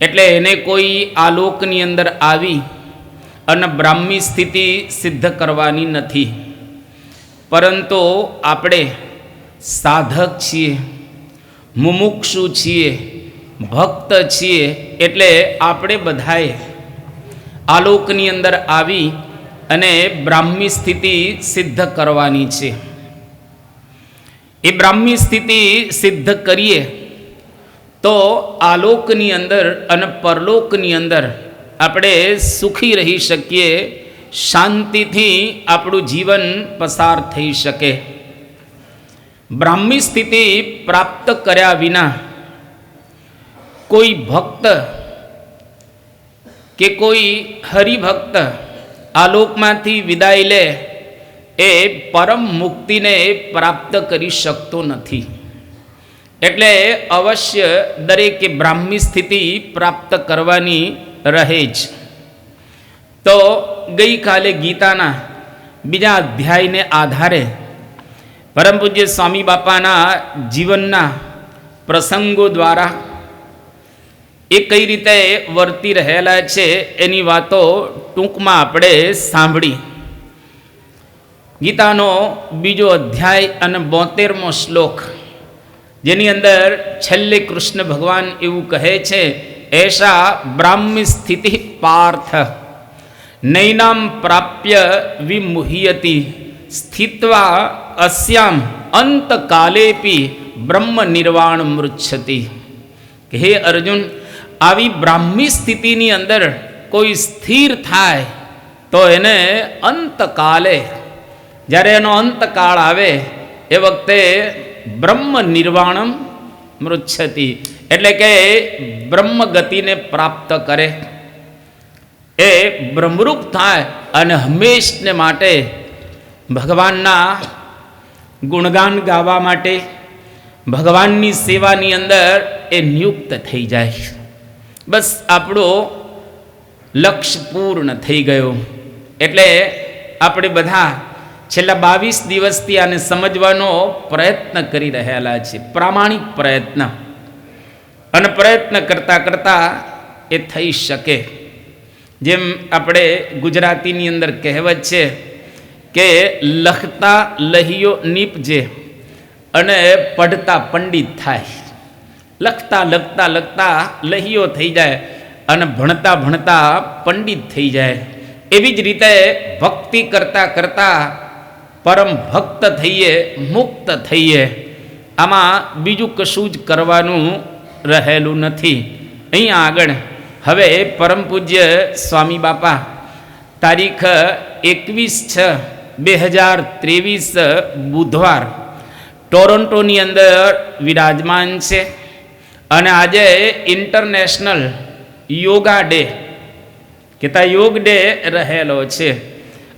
એટલે એને કોઈ આલોકની અંદર આવી અને બ્રાહ્મી સ્થિતિ સિદ્ધ કરવાની નથી. પરંતુ આપણે સાધક છીએ, મુમુક્ષુ છીએ, ભક્ત છીએ, એટલે આપણે બધાએ આલોકની અંદર આવી અને બ્રાહ્મી સ્થિતિ સિદ્ધ કરવાની છે. એ બ્રાહ્મી સ્થિતિ સિદ્ધ કરીએ તો આલોકની અંદર અને પરલોકની અંદર આપણે સુખી રહી શકીએ, શાંતિથી આપણું જીવન પસાર થઈ શકે. બ્રાહ્મી સ્થિતિ પ્રાપ્ત કર્યા વિના કોઈ ભક્ત કે કોઈ હરિભક્ત આલોકમાંથી વિદાય લે એ પરમ મુક્તિને પ્રાપ્ત કરી શકતો નથી. એટલે અવશ્ય દરેકે બ્રાહ્મી સ્થિતિ પ્રાપ્ત કરવાની રહે જ. તો ગઈકાલે ગીતાના બીજા અધ્યાયને આધારે પરમ પૂજ્ય સ્વામી બાપાના જીવનના પ્રસંગો દ્વારા એ કઈ રીતે વર્તી રહેલા છે એની વાતો ટૂંકમાં આપણે સાંભળી. ગીતાનો બીજો અધ્યાય અને 72મો શ્લોક, જેની અંદર છેલ્લે કૃષ્ણ ભગવાન એવું કહે છે, એષા બ્રાહ્મી સ્થિતિ પાર્થ નૈનામ પ્રાપ્ય વિમુહ્યતિ સ્થિત્વા અસ્યામ અંતકાલેપી બ્રહ્મ નિર્વાણ મૃચ્છતિ. કે હે અર્જુન, આવી બ્રાહ્મી સ્થિતિની અંદર કોઈ સ્થિર થાય તો એને અંતકાલે, જ્યારે એનો અંતકાળ આવે એ વખતે બ્રહ્મ નિર્વાણમ મૃચ્છતિ, એટલે કે બ્રહ્મ ગતિને પ્રાપ્ત કરે, એ બ્રહ્મરૂપ થાય અને હંમેશને માટે ભગવાનના ગુણગાન ગાવા માટે, ભગવાનની સેવાની અંદર એ નિયુક્ત થઈ જાય. બસ આપણો લક્ષ્ય પૂર્ણ થઈ ગયો. એટલે આપણે બધા છેલ્લા 22 દિવસથી આને સમજવાનો પ્રયત્ન કરી રહેલા છે, પ્રામાણિક પ્રયત્ન. અને પ્રયત્ન કરતાં કરતાં એ થઈ શકે. જેમ આપણે ગુજરાતીની અંદર કહેવત છે કે લખતા લહિયો નીપજે અને પઢતા પંડિત થાય. લખતા લખતા લખતા લહિયો થઈ જાય અને ભણતા ભણતા પંડિત થઈ જાય. એવી જ રીતે ભક્તિ કરતાં કરતાં પરમ ભક્ત થઈએ, મુક્ત થઈએ. આમાં બીજું કશું જ કરવાનું રહેલું નથી. અહીંયા આગળ હવે પરમ પૂજ્ય સ્વામી બાપા તારીખ 21/6/2023 બુધવાર ટોરોન્ટોની અંદર વિરાજમાન છે. અને આજે ઇન્ટરનેશનલ યોગા ડે કહેતા યોગ ડે રહેલો છે.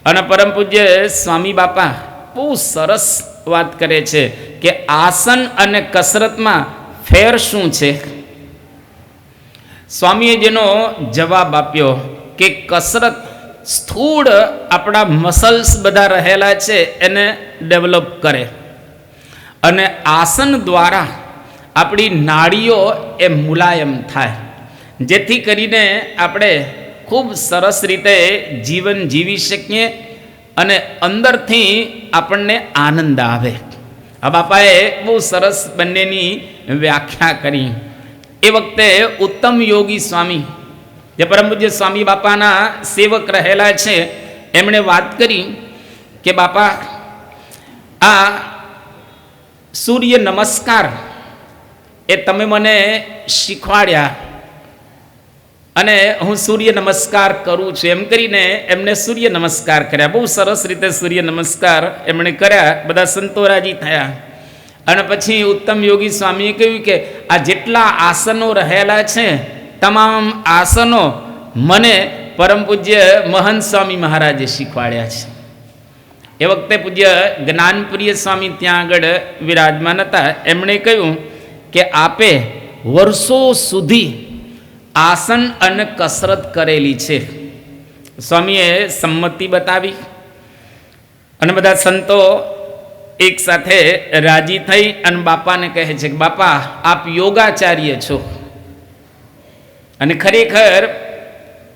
અને પરમ પૂજ્ય સ્વામી બાપા બહુ સરસ વાત કરે છે કે આસન અને કસરતમાં ફેર શું છે. સ્વામીએ જેનો જવાબ આપ્યો કે કસરત સ્થૂળ આપણા મસલ્સ બધા રહેલા છે એને ડેવલપ કરે, અને આસન દ્વારા આપણી નાડીઓ એ મુલાયમ થાય, જેથી કરીને આપણે ખૂબ સરસ રીતે જીવન જીવી શકીએ અને અંદરથી આપણને આનંદ આવે. આ બાપાએ બહુ સરસ બંનેની વ્યાખ્યા કરી. એ વખતે ઉત્તમ યોગી સ્વામી, જે પરમ પૂજ્ય સ્વામી બાપાના સેવક રહેલા છે, એમણે વાત કરી કે બાપા આ સૂર્ય નમસ્કાર એ તમે મને શીખવાડ્યા અને હું સૂર્ય નમસ્કાર કરું છું, એમ કરીને એમને સૂર્ય નમસ્કાર કર્યા. બહુ સરસ રીતે સૂર્ય નમસ્કાર એમણે કર્યા. બધા સંતો રાજી થયા. અને પછી ઉત્તમ યોગી સ્વામીએ કહ્યું કે આ જેટલા આસનો રહેલા છે, તમામ આસનો મને પરમ પૂજ્ય મહંત સ્વામી મહારાજે શીખવાડ્યા છે. એ વખતે પૂજ્ય જ્ઞાનપ્રિય સ્વામી ત્યાં આગળ વિરાજમાન હતા. એમણે કહ્યું કે આપે વર્ષો સુધી આસન અને કસરત કરેલી છે. સ્વામીએ સંમતિ બતાવી અને બધા સંતો એક સાથે રાજી થઈ અને બાપાને કહે છે કે બાપા આપ યોગાચાર્ય છો, અને ખરેખર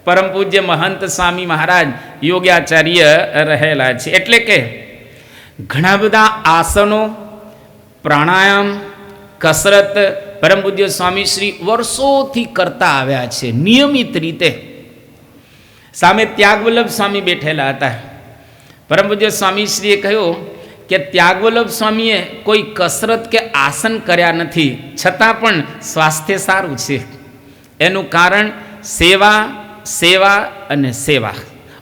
પરમ પૂજ્ય મહંત સ્વામી મહારાજ યોગાચાર્ય રહેલા છે. એટલે કે ઘણા બધા આસનો, પ્રાણાયામ, કસરત પરમ પૂજ્ય સ્વામી શ્રી વર્ષોથી કરતા આવ્યા છે નિયમિત રીતે. સામે ત્યાગવલ્લભ સ્વામી બેઠેલા હતા. પરમ પૂજ્ય સ્વામી શ્રીએ કહ્યું કે ત્યાગવલ્લભ સ્વામીએ કોઈ કસરત કે આસન કર્યા નથી, છતાં પણ સ્વાસ્થ્ય સારું છે. એનું કારણ સેવા, સેવા અને સેવા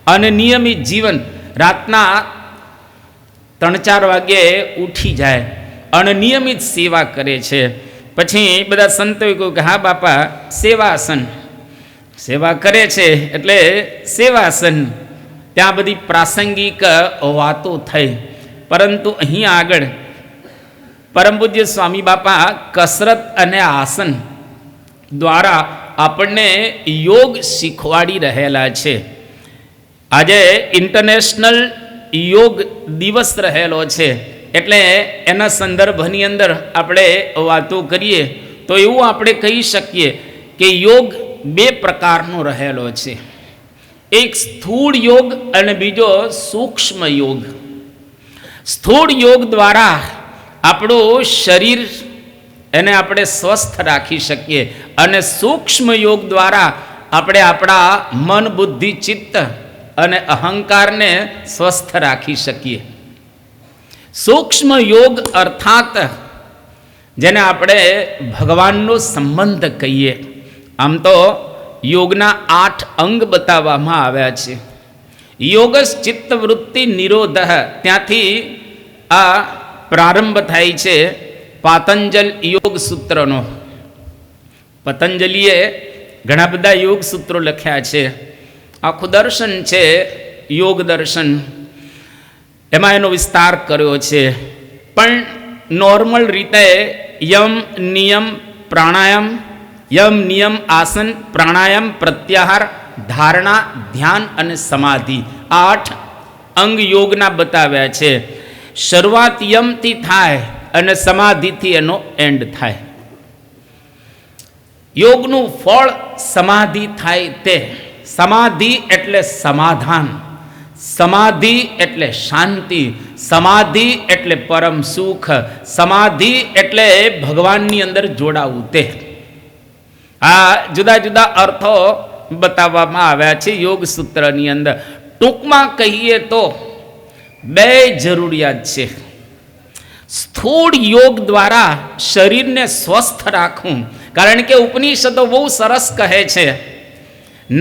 અને નિયમિત જીવન. રાતના 3-4 વાગ્યે ઉઠી જાય અને નિયમિત સેવા કરે છે. પછી બધા સંતોએ કહ્યું કે હા બાપા, સેવાસન સેવા કરે છે એટલે સેવાસન. ત્યાં બધી પ્રાસંગિક વાતો થઈ. પરંતુ અહીંયા આગળ પરમ પૂજ્ય સ્વામી બાપા કસરત અને આસન દ્વારા આપણને યોગ શીખવાડી રહેલા છે. આજે ઇન્ટરનેશનલ યોગ દિવસ રહેલો છે, એટલે એના સંદર્ભની અંદર આપણે વાતો કરીએ તો એવું આપણે કહી શકીએ કે યોગ 2 પ્રકારનો રહેલો છે. એક સ્થૂળ યોગ અને બીજો સૂક્ષ્મ યોગ. સ્થૂળ યોગ દ્વારા આપણું શરીર એને આપણે સ્વસ્થ રાખી શકીએ અને સૂક્ષ્મ યોગ દ્વારા આપણે આપણા મન, બુદ્ધિ, ચિત્ત અને અહંકારને સ્વસ્થ રાખી શકીએ. સૂક્ષ્મ યોગ અર્થાત જેને આપણે ભગવાનનો સંબંધ કહીએ. આમ તો યોગના 8 અંગ બતાવવામાં આવ્યા છે. યોગસ ચિત્ત વૃત્તિ નિરોધ, ત્યાંથી આ પ્રારંભ થાય છે પાતંજલ યોગ સૂત્રનો. પતંજલિએ ઘણા બધા યોગ સૂત્રો લખ્યા છે. આખું દર્શન છે યોગ દર્શન, એમાં એનો વિસ્તાર કર્યો છે. પણ નોર્મલ રીતે યમ નિયમ પ્રાણાયામ, યમ નિયમ આસન પ્રાણાયામ પ્રત્યાહાર ધારણા ધ્યાન અને સમાધિ, 8 અંગ યોગના બતાવ્યા છે. શરૂઆત યમથી થાય અને સમાધિથી એનો એન્ડ થાય. યોગનું ફળ સમાધિ થાય તે. સમાધિ એટલે સમાધાન, સમાધિ એટલે શાંતિ, સમાધિ એટલે પરમ સુખ, સમાધિ એટલે ભગવાનની અંદર જોડાવું તે. આ જુદા જુદા અર્થો બતાવવામાં આવ્યા છે યોગ સૂત્રની અંદર. ટૂંકમાં કહીએ તો 2 જરૂરિયાત છે. સ્થૂળ યોગ દ્વારા શરીરને સ્વસ્થ રાખવું, કારણ કે ઉપનિષદો બહુ સરસ કહે છે,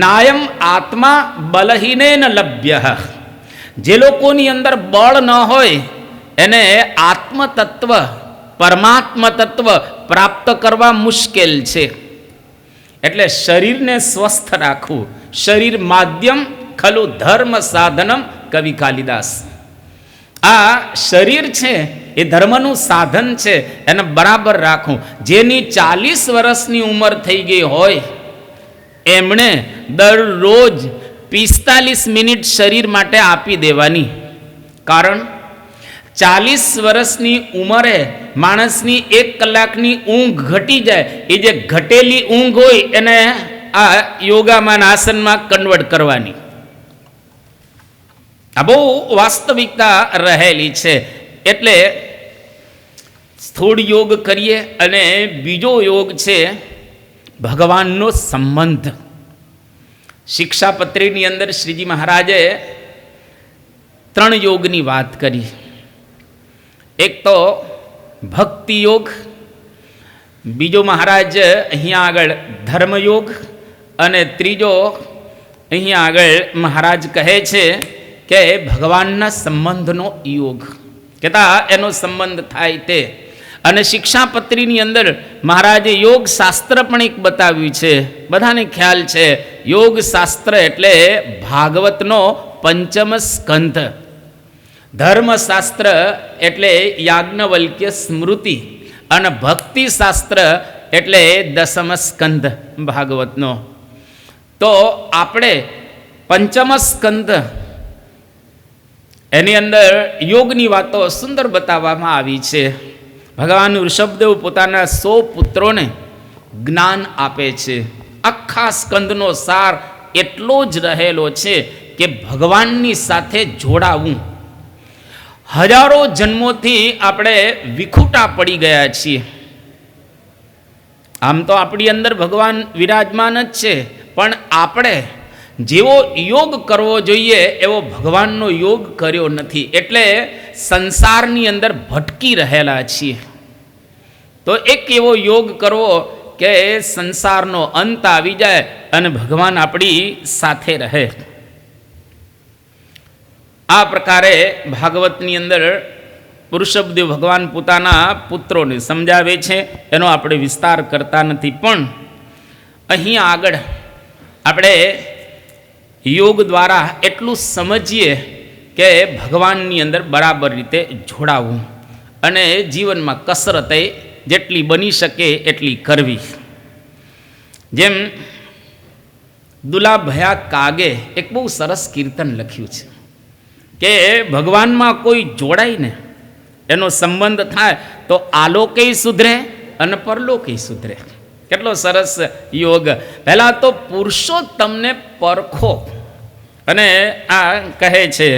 નાયમ આત્મા બલહીનેન લભ્ય. જે લોકોની અંદર બળ ન હોય એને આત્મતત્વ, પરમાત્મ તત્વ પ્રાપ્ત કરવા મુશ્કેલ છે. એટલે શરીરને સ્વસ્થ રાખવું. શરીર માધ્યમ ખલુ ધર્મ સાધનમ, કવિ કાલિદાસ. આ શરીર છે એ ધર્મનું સાધન છે, એને બરાબર રાખવું. જેની 40 વર્ષની ઉંમર થઈ ગઈ હોય એમણે દરરોજ 45 મિનિટ શરીર માટે આપી દેવાની. કારણ 40 વર્ષની ઉંમરે માણસની 1 કલાકની ઊંઘ ઘટી જાય. એ જે ઘટેલી ઊંઘ હોય એને આ યોગામાં આસનમાં કન્વર્ટ કરવાની. આ બહુ વાસ્તવિકતા રહેલી છે. એટલે સ્થૂળ યોગ કરીએ. અને બીજો યોગ છે ભગવાનનો સંબંધ. શિક્ષાપત્રીની અંદર શ્રીજી મહારાજે 3 યોગની વાત કરી. એક તો ભક્તિ યોગ, બીજો મહારાજ અહીંયા આગળ ધર્મયોગ, અને ત્રીજો અહીંયા આગળ મહારાજ કહે છે કે ભગવાનના સંબંધનો યોગ. કહેતા એનો સંબંધ થાય તે. અને શિક્ષાપત્રીની અંદર મહારાજે યોગ શાસ્ત્ર પણ એક બતાવ્યું છે. બધાને ખ્યાલ છે યોગ શાસ્ત્ર એટલે ભાગવતનો 5મ સ્કંધ. ધર્મશાસ્ત્ર એટલે યાજ્ઞવલ્ક્ય સ્મૃતિ, અને ભક્તિ શાસ્ત્ર એટલે 10મ સ્કંધ ભાગવતનો. તો આપણે 5મ સ્કંધ એની અંદર યોગની વાતો સુંદર બતાવવામાં આવી છે. ભગવાન ઋષભદેવ પોતાના 100 પુત્રોને જ્ઞાન આપે છે. આખા સ્કંદનો સાર એટલો જ રહેલો છે કે ભગવાનની સાથે જોડાવું. હજારો જન્મોથી આપણે વિખૂટા પડી ગયા છીએ. આમ તો આપણી અંદર ભગવાન વિરાજમાન જ છે, પણ આપણે જેવો યોગ કરવો જોઈએ એવો ભગવાનનો યોગ કર્યો નથી, એટલે સંસારની અંદર ભટકી રહેલા છીએ. તો એક એવો યોગ કરવો કે સંસારનો અંત આવી જાય અને ભગવાન આપણી સાથે રહે. આ પ્રકારે ભાગવતની અંદર પુરુષોત્તમ ભગવાન પોતાના પુત્રોને સમજાવે છે, એનો આપણે વિસ્તાર કરતા નથી. પણ અહીં આગળ આપણે યોગ દ્વારા એટલું સમજીએ કે ભગવાનની અંદર બરાબર રીતે જોડાવું અને જીવનમાં કસરતે જેટલી બની શકે એટલી કરવી. જેમ દુલાભયા કાગે એક બહુ સરસ કીર્તન લખ્યું છે કે ભગવાનમાં કોઈ જોડાય ને એનો સંબંધ થાય તો આલોકે સુધરે અને પરલોકે સુધરે. કેટલો સરસ યોગ. પહેલાં તો પુરુષોત્તમને પરખો, અને આ કહે છે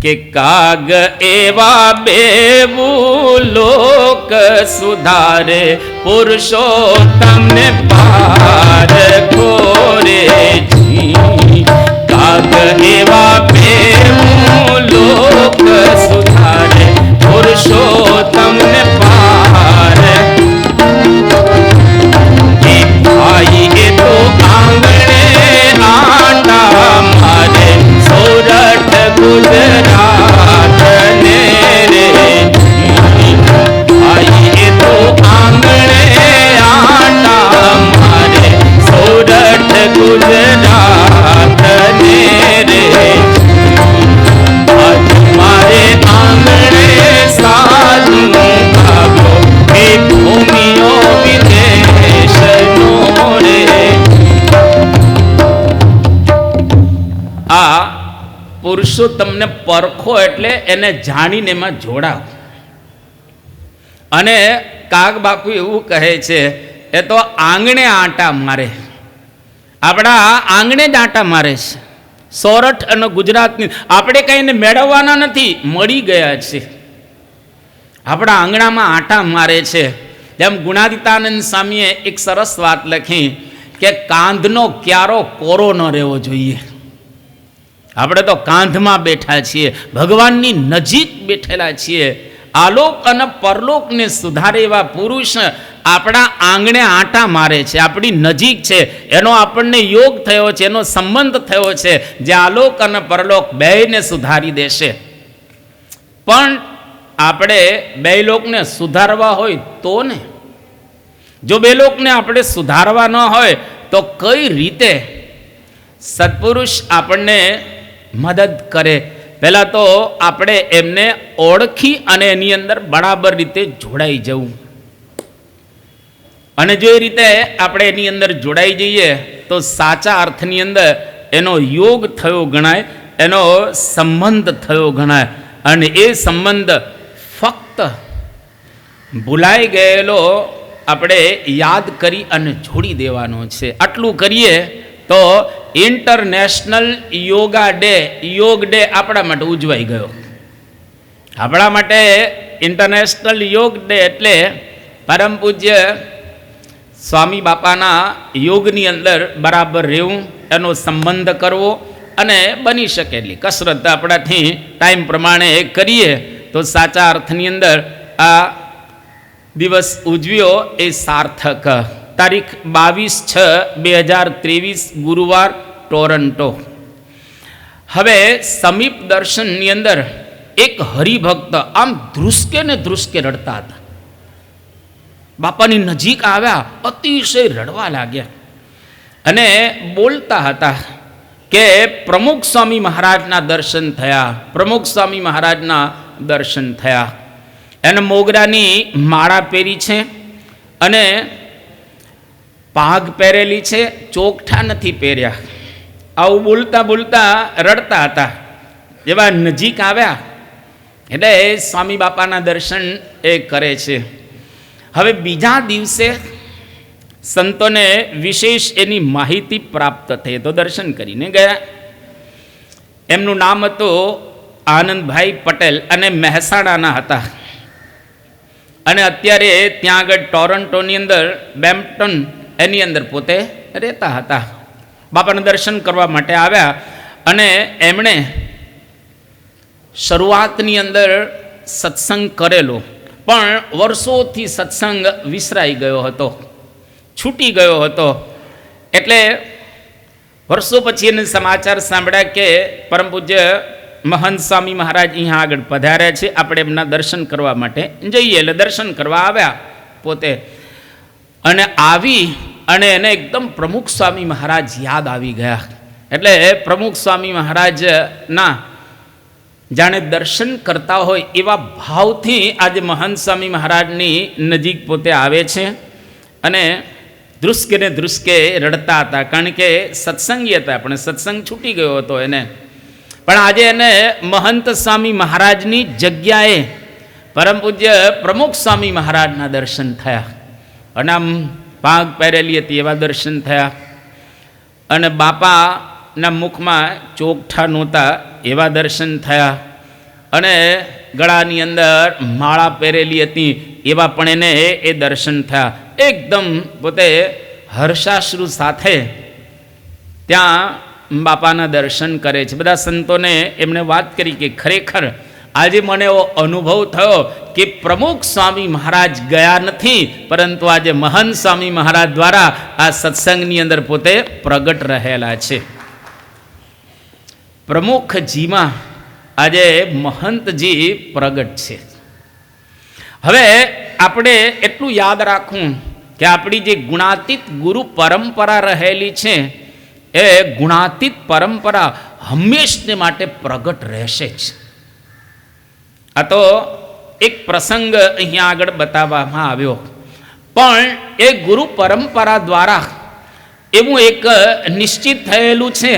કે કાગ એવા બેવું લોક સુધારે પુરુષોત્તમને પારખો રે જી. કાગ એવા બેવું લોક સુધારે પુરુષોત્તમને પારખો. ભાઈ એ તો આંગણે આટા મારે સોરઠ ગુજરાત ને રે. ભાઈ એ તો આંગણે આટા મારે સોરઠ ગુજરાત ને રે. મારે આંગણે સાધુ ભાગો એ ભૂમિઓ વિદેશનો રે. આ પુરુષોત્તમને પરખો એટલે એને જાણીને એમાં જોડાવ. અને કાગ બાપુ એવું કહે છે એ તો આંગણે આંટા મારે, આપણા આંગણે જ આંટા મારે છે. સોરઠ અને ગુજરાતની આપણે કંઈ એને મેળવવાના નથી, મળી ગયા છે. આપણા આંગણામાં આંટા મારે છે. જેમ ગુણાદિતાનંદ સ્વામીએ એક સરસ વાત લખી કે કાંધનો ક્યારો કોરો ન રહેવો જોઈએ. આપણે તો કાંધમાં બેઠા છીએ, ભગવાનની નજીક બેઠેલા છીએ. આલોક અને પરલોકને સુધારે એવા પુરુષ આપણા આંગણે આંટા મારે છે, આપણી નજીક છે. એનો આપણને યોગ થયો છે, એનો સંબંધ થયો છે જે આલોક અને પરલોક બેયને સુધારી દેશે. પણ આપણે બે લોકને સુધારવા હોય તો ને, જો બે લોકને આપણે સુધારવા ન હોય તો કઈ રીતે સત્પુરુષ આપણને મદદ કરે? પહેલાં તો આપણે એમને ઓળખી અને એની અંદર બરાબર રીતે જોડાઈ જવું. અને જો એ રીતે આપણે એની અંદર જોડાઈ જઈએ તો સાચા અર્થની અંદર એનો યોગ થયો ગણાય, એનો સંબંધ થયો ગણાય. અને એ સંબંધ ફક્ત ભૂલાઈ ગયેલો આપણે યાદ કરી અને જોડી દેવાનો છે. આટલું કરીએ તો ઇન્ટરનેશનલ યોગા ડે, યોગ ડે આપણા માટે ઉજવાઈ ગયો. આપણા માટે ઇન્ટરનેશનલ યોગ ડે એટલે પરમ પૂજ્ય સ્વામી બાપાના યોગની અંદર બરાબર રહેવું, એનો સંબંધ કરવો અને બની શકે એટલી કસરત આપણાથી ટાઈમ પ્રમાણે કરીએ તો સાચા અર્થની અંદર આ દિવસ ઉજવ્યો એ સાર્થક. તારીખ 22/6/2023 ગુરુવાર, ટોરન્ટો. હવે સમીપ દર્શનની અંદર એક હરિભક્ત આમ ધ્રુસકે ને ધ્રુસકે રડતા હતા. બાપાની નજીક આવ્યા, અતિશય રડવા લાગ્યા અને બોલતા હતા કે પ્રમુખ સ્વામી મહારાજના દર્શન થયા, પ્રમુખ સ્વામી મહારાજના દર્શન થયા. એને મોગરાની માળા પહેરી છે અને પાઘ પહેરેલી છે, ચોકઠા નથી પહેર્યા. આવું બોલતા બોલતા રડતા હતા. જેવા નજીક આવ્યા એટલે સ્વામી બાપાના દર્શન એ કરે છે. હવે બીજા દિવસે સંતોને વિશેષ એની માહિતી પ્રાપ્ત થઈ તો દર્શન કરીને ગયા. એમનું નામ હતું આનંદભાઈ પટેલ અને મહેસાણાના હતા. અને અત્યારે ત્યાં આગળ ટોરન્ટોની અંદર બેમ્પ્ટન એની અંદર પોતે રહેતા હતા. બાપાના દર્શન કરવા માટે આવ્યા અને એમણે શરૂઆતની અંદર સત્સંગ કરેલો, પણ વર્ષોથી સત્સંગ વિસરાઈ ગયો હતો, છૂટી ગયો હતો. એટલે વર્ષો પછી એને સમાચાર સાંભળ્યા કે પરમ પૂજ્ય મહંત સ્વામી મહારાજ અહીંયા આગળ પધાર્યા છે, આપણે એમના દર્શન કરવા માટે જઈએ. એટલે દર્શન કરવા આવ્યા પોતે, અને આવી અને એને એકદમ પ્રમુખ સ્વામી મહારાજ યાદ આવી ગયા. એટલે પ્રમુખ સ્વામી મહારાજના જાણે દર્શન કરતા હોય એવા ભાવથી આજે મહંત સ્વામી મહારાજની નજીક પોતે આવે છે. અને ધ્રુસકે ને ધ્રુસકે રડતા હતા, કારણ કે સત્સંગી હતા, પણ સત્સંગ છૂટી ગયો હતો એને. પણ આજે એને મહંત સ્વામી મહારાજની જગ્યાએ પરમ પૂજ્ય પ્રમુખ સ્વામી મહારાજના દર્શન થયા. અને આમ ભાગ પહેરેલી હતી એવા દર્શન થયા. અને બાપાના મુખમાં ચોકઠા નહોતા એવા દર્શન થયા. અને ગળાની અંદર માળા પહેરેલી હતી એવા પણ એને એ દર્શન થયા. એકદમ પોતે હર્ષાશ્રુ સાથે ત્યાં બાપાના દર્શન કરે છે. બધા સંતોને એમણે વાત કરી કે ખરેખર આજે મને એવો અનુભવ થયો કે પ્રમુખ સ્વામી મહારાજ ગયા નથી, પરંતુ આજે મહંત સ્વામી મહારાજ દ્વારા આ સત્સંગની અંદર પોતે પ્રગટ રહેલા છે. પ્રમુખજીમાં આજે મહંતજી પ્રગટ છે. હવે આપણે એટલું યાદ રાખવું કે આપણી જે ગુણાતીત ગુરુ પરંપરા રહેલી છે એ ગુણાતીત પરંપરા હંમેશને માટે પ્રગટ રહેશે જ. આ તો એક પ્રસંગ અહીંયા આગળ બતાવવામાં આવ્યો, પણ એ ગુરુ પરંપરા દ્વારા એવું એક નિશ્ચિત થયેલું છે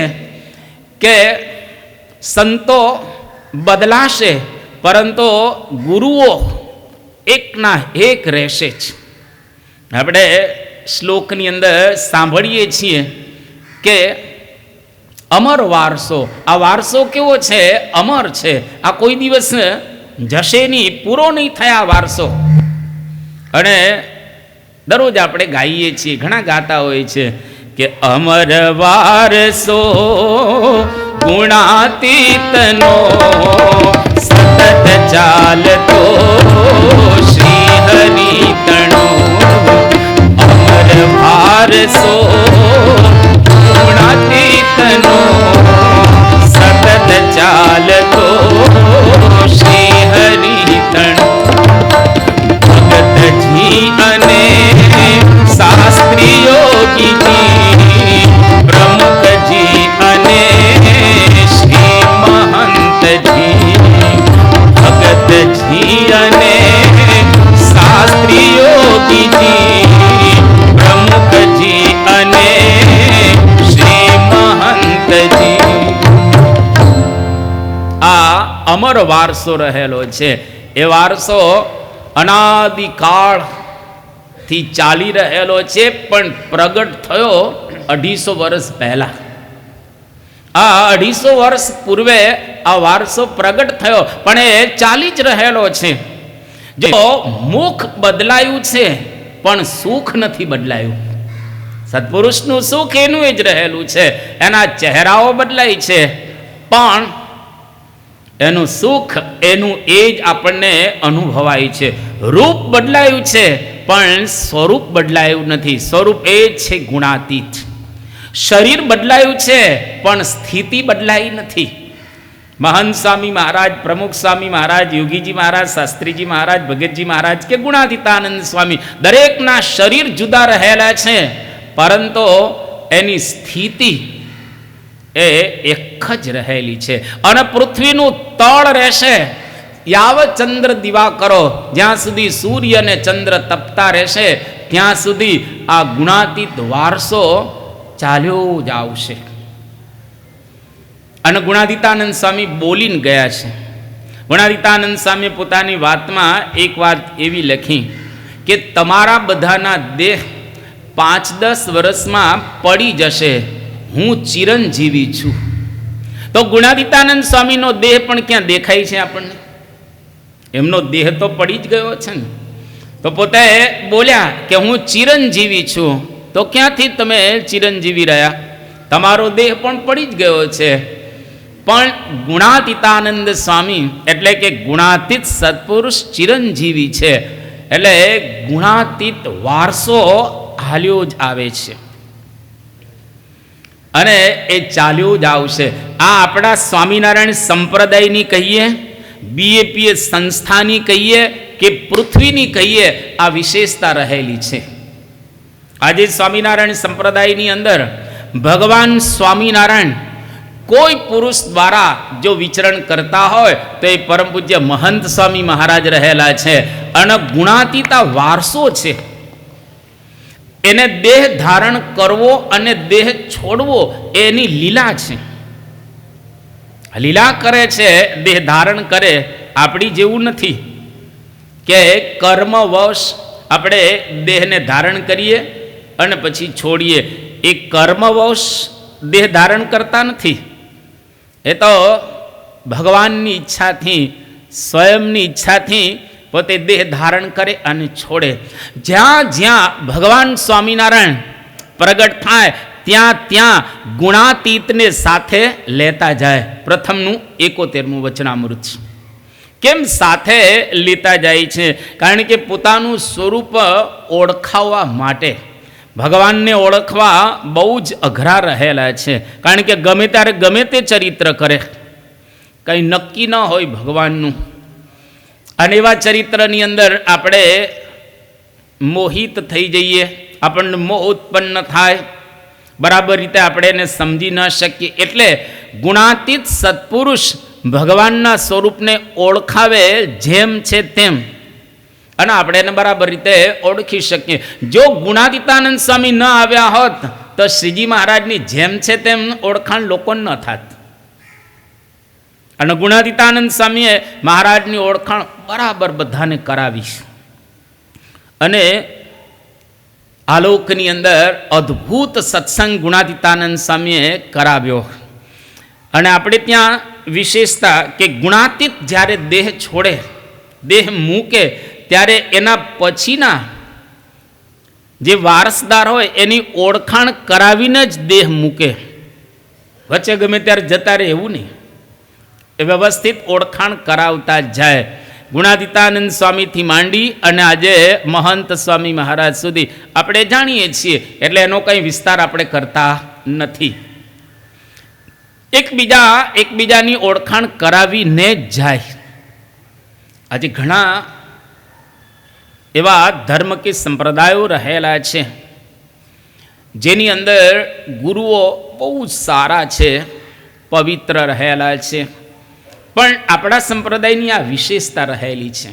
કે સંતો બદલાશે, પરંતુ ગુરુઓ એકના એક રહેશે જ. આપણે શ્લોકની અંદર સાંભળીએ છીએ કે અમર વારસો, આ વારસો કેવો છે? અમર છે. આ કોઈ દિવસ જશે નહીં, પૂરો નહીં થાય આ વારસો. અને દરરોજ આપણે ગાઈએ છીએ, ઘણા ગાતા હોય છે કે અમર વારસો ગુણાતીતનો સતત ચાલતો શ્રી હરિતણો. અમર વારસો ગુણાતીતનો સતત ચાલતો શ્રી હરિતણો. ભગતજી અને શાસ્ત્રી યોગીજી, પ્રમુખજી અને શ્રી મહંતજી. ભગતજી અને શાસ્ત્રી યોગીજી, પ્રમુખજી અને શ્રી મહંતજી. આ અમર વારસો રહેલો છે. એ વારસો અનાદિકાળથી ચાલી રહેલો છે, પણ પ્રગટ થયો 250 વર્ષ પહેલા. આ 250 વર્ષ પૂર્વે આ વારસો પ્રગટ થયો, પણ એ ચાલી જ રહેલો છે. જો મુખ બદલાયું છે પણ સુખ નથી બદલાયું. સત્પુરુષનું સુખ એનું જ રહેલું છે, એના ચહેરાઓ બદલાય છે, પણ એનું સુખ એનું એ જ આપણને અનુભવાય છે. રૂપ બદલાયું છે પણ સ્વરૂપ બદલાયું નથી. સ્વરૂપ એ છે ગુણાતીત. શરીર બદલાયું છે પણ સ્થિતિ બદલાઈ નથી. મહંત સ્વામી મહારાજ, પ્રમુખ સ્વામી મહારાજ, યોગીજી મહારાજ, શાસ્ત્રીજી મહારાજ, ભગતજી મહારાજ કે ગુણાતીતાનંદ સ્વામી, દરેકના શરીર જુદા રહેલા છે, પરંતુ એની સ્થિતિ એ એક જ રહેલી છે. અને પૃથ્વીનું તળ રહેશે યાવ ચંદ્ર દિવા કરો, જ્યાં સુધી સૂર્ય અને ચંદ્ર તપતા રહેશે ત્યાં સુધી આ ગુણાતીત વારસો ચાલ્યો જ આવશે. અને ગુણાતીતાનંદ સ્વામી બોલીને ગયા છે. ગુણાતીતાનંદ સ્વામી પોતાની વાતમાં એક વાત એવી લખી કે તમારા બધાના દેહ 5-10 વર્ષમાં પડી જશે, હું ચિરંજીવી છું. તો ગુણાતીતાનંદ સ્વામીનો દેહ પણ ક્યાં દેખાય છે આપણને? એમનો દેહ તો પડી જ ગયો છે ને. તો પોતે બોલ્યા કે હું ચિરંજીવી છું. તો ક્યાંથી તમે ચિરંજીવી રહ્યા? તમારો દેહ પણ પડી જ ગયો છે. પણ ગુણાતીતાનંદ સ્વામી એટલે કે ગુણાતીત સત્પુરુષ ચિરંજીવી છે. એટલે ગુણાતીત વારસો હાલ્યો જ આવે છે અને એ ચાલ્યો જ આવશે. આ આપણા સ્વામિનારાયણ સંપ્રદાયની કહીએ, બીએપીએ સંસ્થાની કહીએ કે પૃથ્વીની કહીએ, આ વિશેષતા રહેલી છે. આજે સ્વામિનારાયણ સંપ્રદાયની અંદર ભગવાન સ્વામિનારાયણ કોઈ પુરુષ દ્વારા જો વિચરણ કરતા હોય તો એ પરમ પૂજ્ય મહંત સ્વામી મહારાજ રહેલા છે. અને ગુણાતીતા વારસો છે. એને દેહ ધારણ કરવો અને દેહ છોડવો એની લીલા છે. લીલા કરે છે, દેહ ધારણ કરે. આપણી જેવું નથી કે કર્મવશ આપણે દેહને ધારણ કરીએ અને પછી છોડીએ. એ કર્મવશ દેહ ધારણ કરતા નથી. એ તો ભગવાનની ઈચ્છાથી, સ્વયંની ઈચ્છાથી પોતે દેહ ધારણ કરે અને છોડે. જ્યાં જ્યાં ભગવાન સ્વામિનારાયણ પ્રગટ થાય ત્યાં ત્યાં ગુણાતીતને સાથે લેતા જાય. પ્રથમનું 71મું વચનામૃત. કેમ સાથે લેતા જાય છે? કારણ કે પોતાનું સ્વરૂપ ઓળખાવવા માટે. ભગવાનને ઓળખવા બહુ જ અઘરા રહેલા છે. કારણ કે ગમે ત્યારે ગમે તે ચરિત્ર કરે, કંઈ નક્કી ન હોય ભગવાનનું. અને એવા ચરિત્રની અંદર આપણે મોહિત થઈ જઈએ, આપણને મોહ ઉત્પન્ન થાય, બરાબર રીતે આપણે એને સમજી ન શકીએ. એટલે ગુણાતીત સત્પુરુષ ભગવાનના સ્વરૂપને ઓળખાવે જેમ છે તેમ, અને આપણે એને બરાબર રીતે ઓળખી શકીએ. જો ગુણાતીતાનંદ સ્વામી ન આવ્યા હોત તો શ્રીજી મહારાજની જેમ છે તેમ ઓળખાણ લોકોને ન થાત. અને ગુણાતીતાનંદ સ્વામીએ મહારાજની ઓળખાણ બરાબર બધાને કરાવી. અને આલોકની અંદર અદ્ભુત સત્સંગ ગુણાતીતાનંદ સ્વામીએ કરાવ્યો. અને આપણે ત્યાં વિશેષતા કે ગુણાતીત જ્યારે દેહ છોડે, દેહ મૂકે, ત્યારે એના પછીના જે વારસદાર હોય એની ઓળખાણ કરાવીને જ દેહ મૂકે. વચ્ચે ગમે ત્યારે જતા રહે એવું નહીં. એ વ્યવસ્થિત ઓળખાણ કરાવતા જ જાય. ગુણાતીતાનંદ સ્વામીથી માંડી અને આજે મહંત સ્વામી મહારાજ સુધી આપણે જાણીએ છીએ, એટલે એનો કંઈ વિસ્તાર આપણે કરતા નથી. એકબીજાની ઓળખાણ કરાવીને જ જાય. આજે ઘણા એવા ધર્મ કે સંપ્રદાયો રહેલા છે જેની અંદર ગુરુઓ બહુ સારા છે, પવિત્ર રહેલા છે. પણ આપણા સંપ્રદાયની આ વિશેષતા રહેલી છે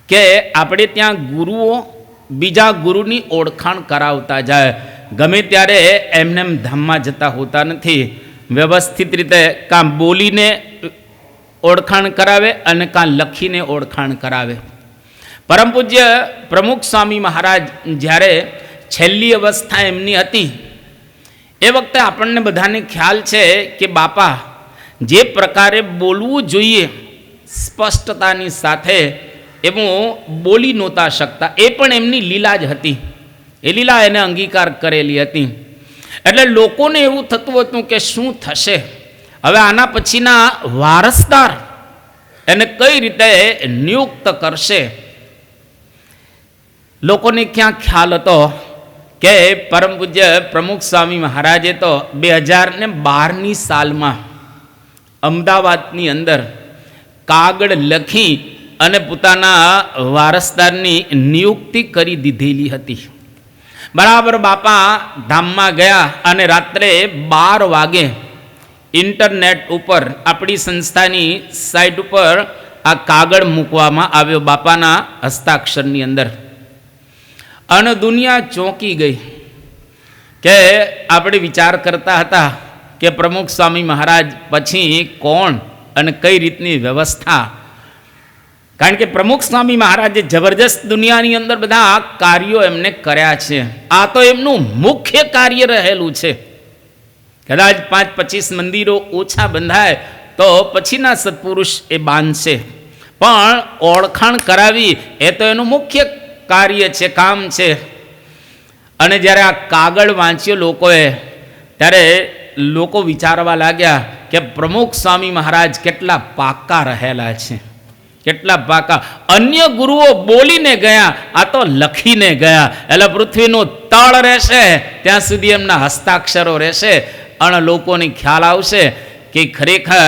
કે આપણે ત્યાં ગુરુઓ બીજા ગુરુની ઓળખાણ કરાવતા જાય. ગમે ત્યારે એમને ધામમાં જતા હોતા નથી. વ્યવસ્થિત રીતે કાં બોલીને ઓળખાણ કરાવે અને કાં લખીને ઓળખાણ કરાવે. પરમ પૂજ્ય પ્રમુખ સ્વામી મહારાજ જ્યારે છેલ્લી અવસ્થા એમની હતી એ વખતે આપણને બધાને ખ્યાલ છે કે બાપા જે પ્રકારે બોલવું જોઈએ સ્પષ્ટતાની સાથે એવું બોલી નહોતા શકતા. એ પણ એમની લીલા જ હતી. એ લીલા એને અંગીકાર કરેલી હતી. એટલે લોકોને એવું થતું હતું કે શું થશે હવે, આના પછીના વારસદાર એને કઈ રીતે નિયુક્ત કરશે. લોકોને ક્યાં ખ્યાલ હતો કે પરમ પૂજ્ય પ્રમુખ સ્વામી મહારાજે તો 2012ની સાલમાં અમદાવાદની અંદર કાગળ લખી અને પોતાના વારસદારની નિયુક્તિ કરી દીધેલી હતી. બરાબર બાપા ધામમાં ગયા અને રાત્રે 12 વાગે ઇન્ટરનેટ ઉપર આપણી સંસ્થાની સાઇટ ઉપર આ કાગળ મૂકવામાં આવ્યો બાપાના હસ્તાક્ષરની અંદર. અને દુનિયા ચોંકી ગઈ કે આપણે વિચાર કરતા હતા કે પ્રમુખ સ્વામી મહારાજ પછી કોણ અને કઈ રીતની વ્યવસ્થા. કારણ કે પ્રમુખ સ્વામી મહારાજે જબરજસ્ત દુનિયાની અંદર બધા કાર્યો એમને કર્યા છે. આ તો એમનું મુખ્ય કાર્ય રહેલું છે. કદાચ 5-25 મંદિરો ઓછા બંધાય તો પછીના સત્પુરુષ એ બાંધશે, પણ ઓળખાણ કરાવી એ તો એનું મુખ્ય કાર્ય છે, કામ છે. અને જ્યારે આ કાગળ વાંચ્યો લોકોએ, ત્યારે લોકો વિચારવા લાગ્યા કે પ્રમુખ સ્વામી મહારાજ કેટલા પાકા રહેલા છે, કેટલા પાકા. અન્ય ગુરુઓ બોલીને ગયા, આ તો લખીને ગયા. એટલે પૃથ્વીનું તળ રહેશે ત્યાં સુધી એમના હસ્તાક્ષરો રહેશે અને લોકોને ખ્યાલ આવશે કે ખરેખર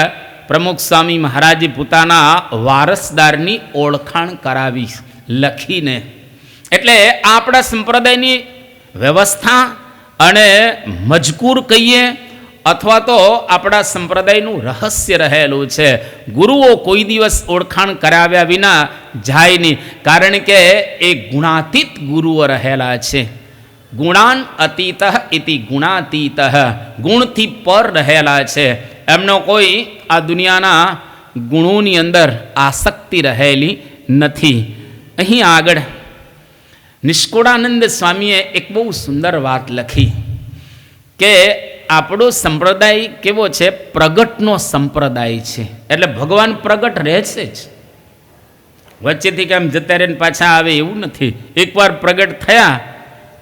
પ્રમુખ સ્વામી મહારાજે પોતાના વારસદારની ઓળખાણ કરાવી લખીને. એટલે આપણા સંપ્રદાયની વ્યવસ્થા અને મજકૂર કહીએ અથવા તો આપણા સંપ્રદાયનું રહસ્ય રહેલું છે. ગુરુઓ કોઈ દિવસ ઓળખાણ કરાવ્યા વિના જાય નહીં, કારણ કે એ ગુણાતીત ગુરુઓ રહેલા છે. ગુણાન અતીત ઇતિ ગુણાતીત, ગુણથી પર રહેલા છે. એમનો કોઈ આ દુનિયાના ગુણોની અંદર આસક્તિ રહેલી નથી. અહીં આગળ નિષ્કુળાનંદ સ્વામીએ એક બહુ સુંદર વાત લખી કે આપણો સંપ્રદાય કેવો છે? પ્રગટનો સંપ્રદાય છે. એટલે ભગવાન પ્રગટ રહેશે જ, વચ્ચેથી કેમ જતા રહીને પાછા આવે એવું નથી. એકવાર પ્રગટ થયા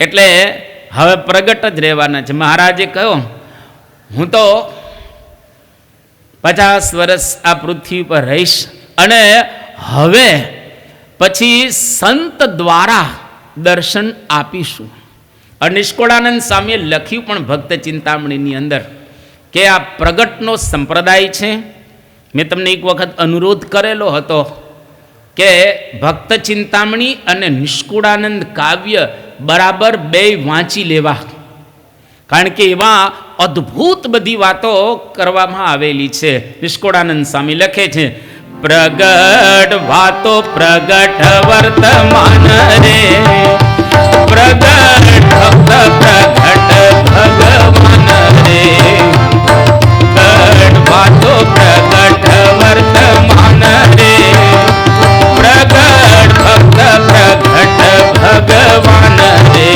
એટલે હવે પ્રગટ જ રહેવાના છે. મહારાજે કહ્યું, હું તો 50 વર્ષ આ પૃથ્વી પર રહીશ અને હવે પછી સંત દ્વારા દર્શન આપીશું. અને નિષ્કુળાનંદ સ્વામીએ લખ્યું પણ ભક્ત ચિંતામણીની અંદર કે આ પ્રગટનો સંપ્રદાય છે. મેં તમને એક વખત અનુરોધ કરેલો હતો કે ભક્ત ચિંતામણી અને નિષ્કુળાનંદ કાવ્ય બરાબર બે વાંચી લેવા, કારણ કે એવા અદ્ભુત બધી વાતો કરવામાં આવેલી છે. નિષ્કુળાનંદ સ્વામી લખે છે, પ્રગટ વાતો પ્રગટ વર્તમાન રે, પ્રગટ ભક્ત પ્રગટ ભગવાન રે, પ્રગટ વાતો પ્રગટ વર્તમાન રે, પ્રગટ ભક્ત પ્રગટ ભગવાન રે,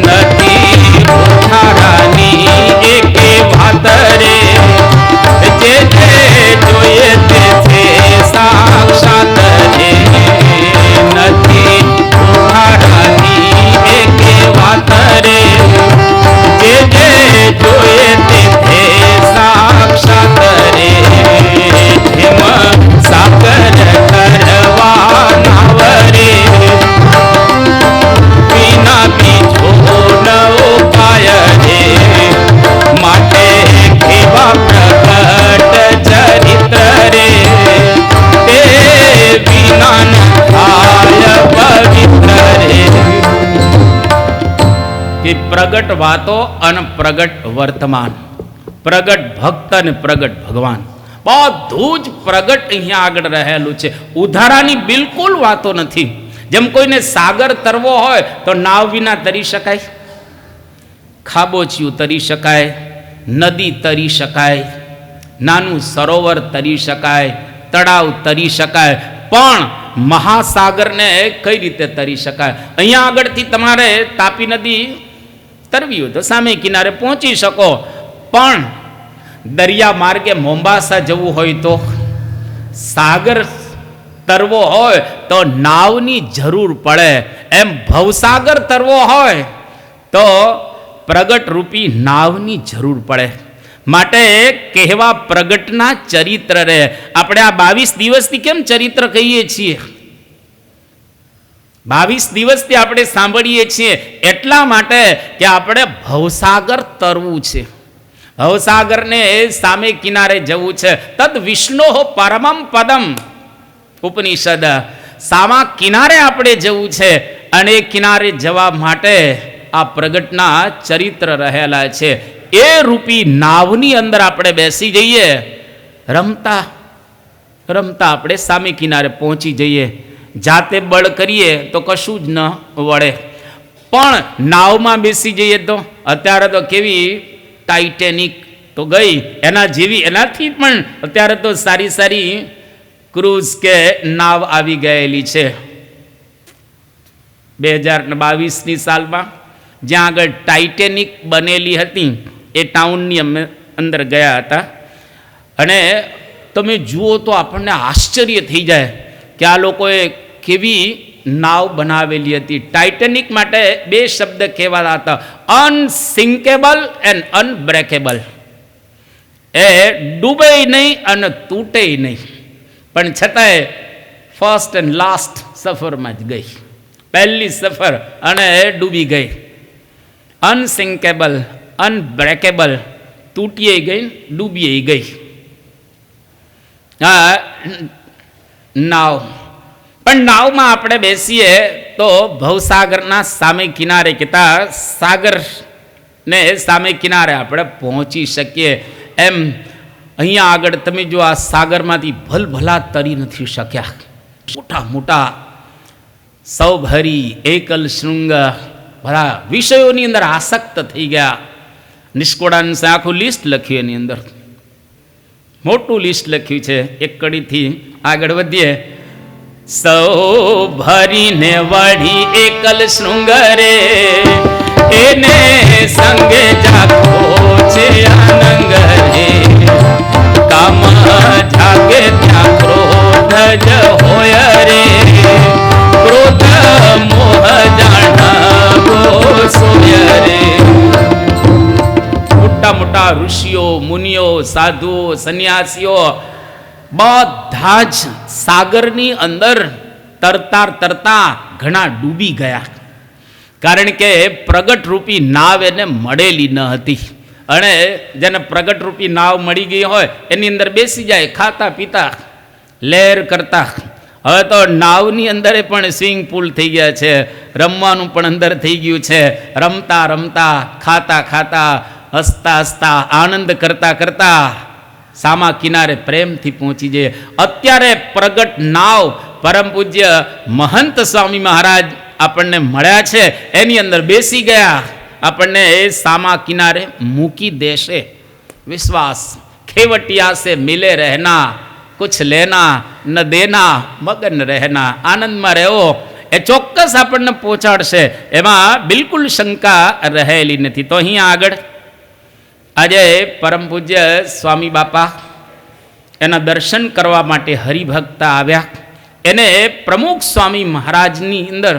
નથી ઉઠારાની એકે વાત રે, જે જોઈએ તે છે સાક્ષાત રે, નથી ઉઠારાની એકે વાત રે, જે જોઈએ તે છે સાક્ષાત રે, જેમ સાગર કરવા નાવ રે, વિના બીજો ન ઉપાય રે, માટે કેવા પ્રગટ ચરિત્ર રે, તે વિના ન થાય પવિત્ર રે. કે પ્રગટ વાતો અને પ્રગટ વર્તમાન, પ્રગટ ભક્ત અને પ્રગટ ભગવાન, બધું જ પ્રગટ અહીંયા આગળ રહેલું છે. ઉધારાની બિલકુલ વાતો નથી. જેમ કોઈને સાગર તરવો હોય તો નાવ વિના તરી શકાય? ખાબોચિયું તરી શકાય, નદી તરી શકાય, નાનું સરોવર તરી શકાય, તળાવ તરી શકાય, પણ મહાસાગરને કઈ રીતે તરી શકાય? અહીંયા આગળથી તમારે તાપી નદી તરવી હોય તો સામે કિનારે પહોંચી શકો, પણ દરિયા માર્ગે મોમ્બાસા જવું હોય તો, સાગર તરવો હોય તો નાવની જરૂર પડે. એમ ભવસાગર તરવો હોય તો પ્રગટ રૂપી નાવની જરૂર પડે. માટે કહેવા પ્રગટના ચરિત્ર રે. આપણે આ 22 દિવસથી કેમ ચરિત્ર કહીએ છીએ? 22 દિવસથી આપણે સાંભળીએ છીએ એટલા માટે કે આપણે ભવસાગર તરવું છે, ભવસાગરને સામે કિનારે જવું છે. તદ વિષ્ણુ પરમમ પદમ ઉપનિષદ, સામા કિનારે આપણે જવું છે અને કિનારે જવા માટે આ પ્રગટના ચરિત્ર રહેલા છે. એ રૂપી નાવની અંદર આપણે બેસી જઈએ, રમતા રમતા આપણે સામે કિનારે પહોંચી જઈએ. જાતે બળ કરીએ તો કશું જ ન વળે, પણ નાવમાં બેસી જઈએ તો અત્યારે તો કેવી ટાઇટેનિક તો ગઈ, એના જેવી, એનાથી પણ અત્યારે તો સારી સારી ક્રૂઝ કે નાવ આવી ગયેલી છે 2022ની સાલમાં, જ્યાં આગળ ટાઇટેનિક બનેલી હતી એ ટાઉનની અમે અંદર ગયા હતા. અને તમે જુઓ તો આપણને આશ્ચર્ય થઈ જાય કે આ લોકોએ કેવી નાવ બનાવેલી હતી. ટાઇટેનિક માટે 2 શબ્દ કહેવાતા હતા, અનસિંકેબલ એન્ડ અનબ્રેકેબલ. એ ડૂબે નહીં અને તૂટે નહીં, પણ છતાંય ફર્સ્ટ એન્ડ લાસ્ટ સફરમાં જ ગઈ. પહેલી સફર અને ડૂબી ગઈ. અનસિંકેબલ, અનબ્રેકેબલ, તૂટીએ ગઈ, ડૂબીએ ગઈ. નાવ, પણ નાવમાં આપણે બેસીએ તો ભવસાગરના સામે કિનારે કહેતા સાગરને સામે કિનારે આપણે પહોંચી શકીએ. એમ અહીંયા આગળ તમે જો આ સાગરમાંથી ભલભલા તરી નથી શક્યા. મોટા મોટા સૌભરી, એકલ શૃંગ બધા વિષયોની અંદર આસક્ત થઈ ગયા. નિષ્કોળાનસે આખું લિસ્ટ લખ્યું, એની અંદર મોટું લિસ્ટ લખ્યું છે. એક કડીથી આગળ વધીએ. સૌ ભરીને વળી એકલ શૃંગરે, એને સંગે જાગો છે આનંગ રે. કામ જાગે ત્યાં ક્રોધ જ હોય રે, ક્રોધ મોહ જાણવો સોય રે. મોટા મોટા ઋષિઓ, મુનિઓ, સાધુઓ, સંન્યાસીઓ બધા જ સાગરની અંદર તરતા તરતા ઘણા ડૂબી ગયા. કારણ કે પ્રગટ રૂપી નાવ એને મળેલી ન હતી. અને જેને પ્રગટ રૂપી નાવ મળી ગઈ હોય એની અંદર બેસી જાય, ખાતા પીતા લહેર કરતા. હવે તો નાવની અંદર પણ સ્વિમિંગ પુલ થઈ ગયા છે, રમવાનું પણ અંદર થઈ ગયું છે. રમતા રમતા, ખાતા ખાતા, હસતા હસતા, આનંદ કરતા કરતા સામા કિનારે પ્રેમથી પહોંચી જઈએ. અત્યારે પ્રગટ નાવ પરમ પૂજ્ય મહંત સ્વામી મહારાજ આપણને મળ્યા છે, એની અંદર બેસી ગયા. આપણને એ સામા કિનારે મૂકી દેશે. વિશ્વાસ, ખેવટિયા સે મિલે રહેના, કુછ લેના ન દેના, મગન રહેના. આનંદમાં રહેવો એ ચોક્કસ આપણને પહોંચાડશે, એમાં બિલકુલ શંકા રહેલી નથી. તો અહીંયા આગળ આજે પરમ પૂજ્ય સ્વામી બાપા એના દર્શન કરવા માટે હરિભક્ત આવ્યા. એને પ્રમુખ સ્વામી મહારાજની અંદર,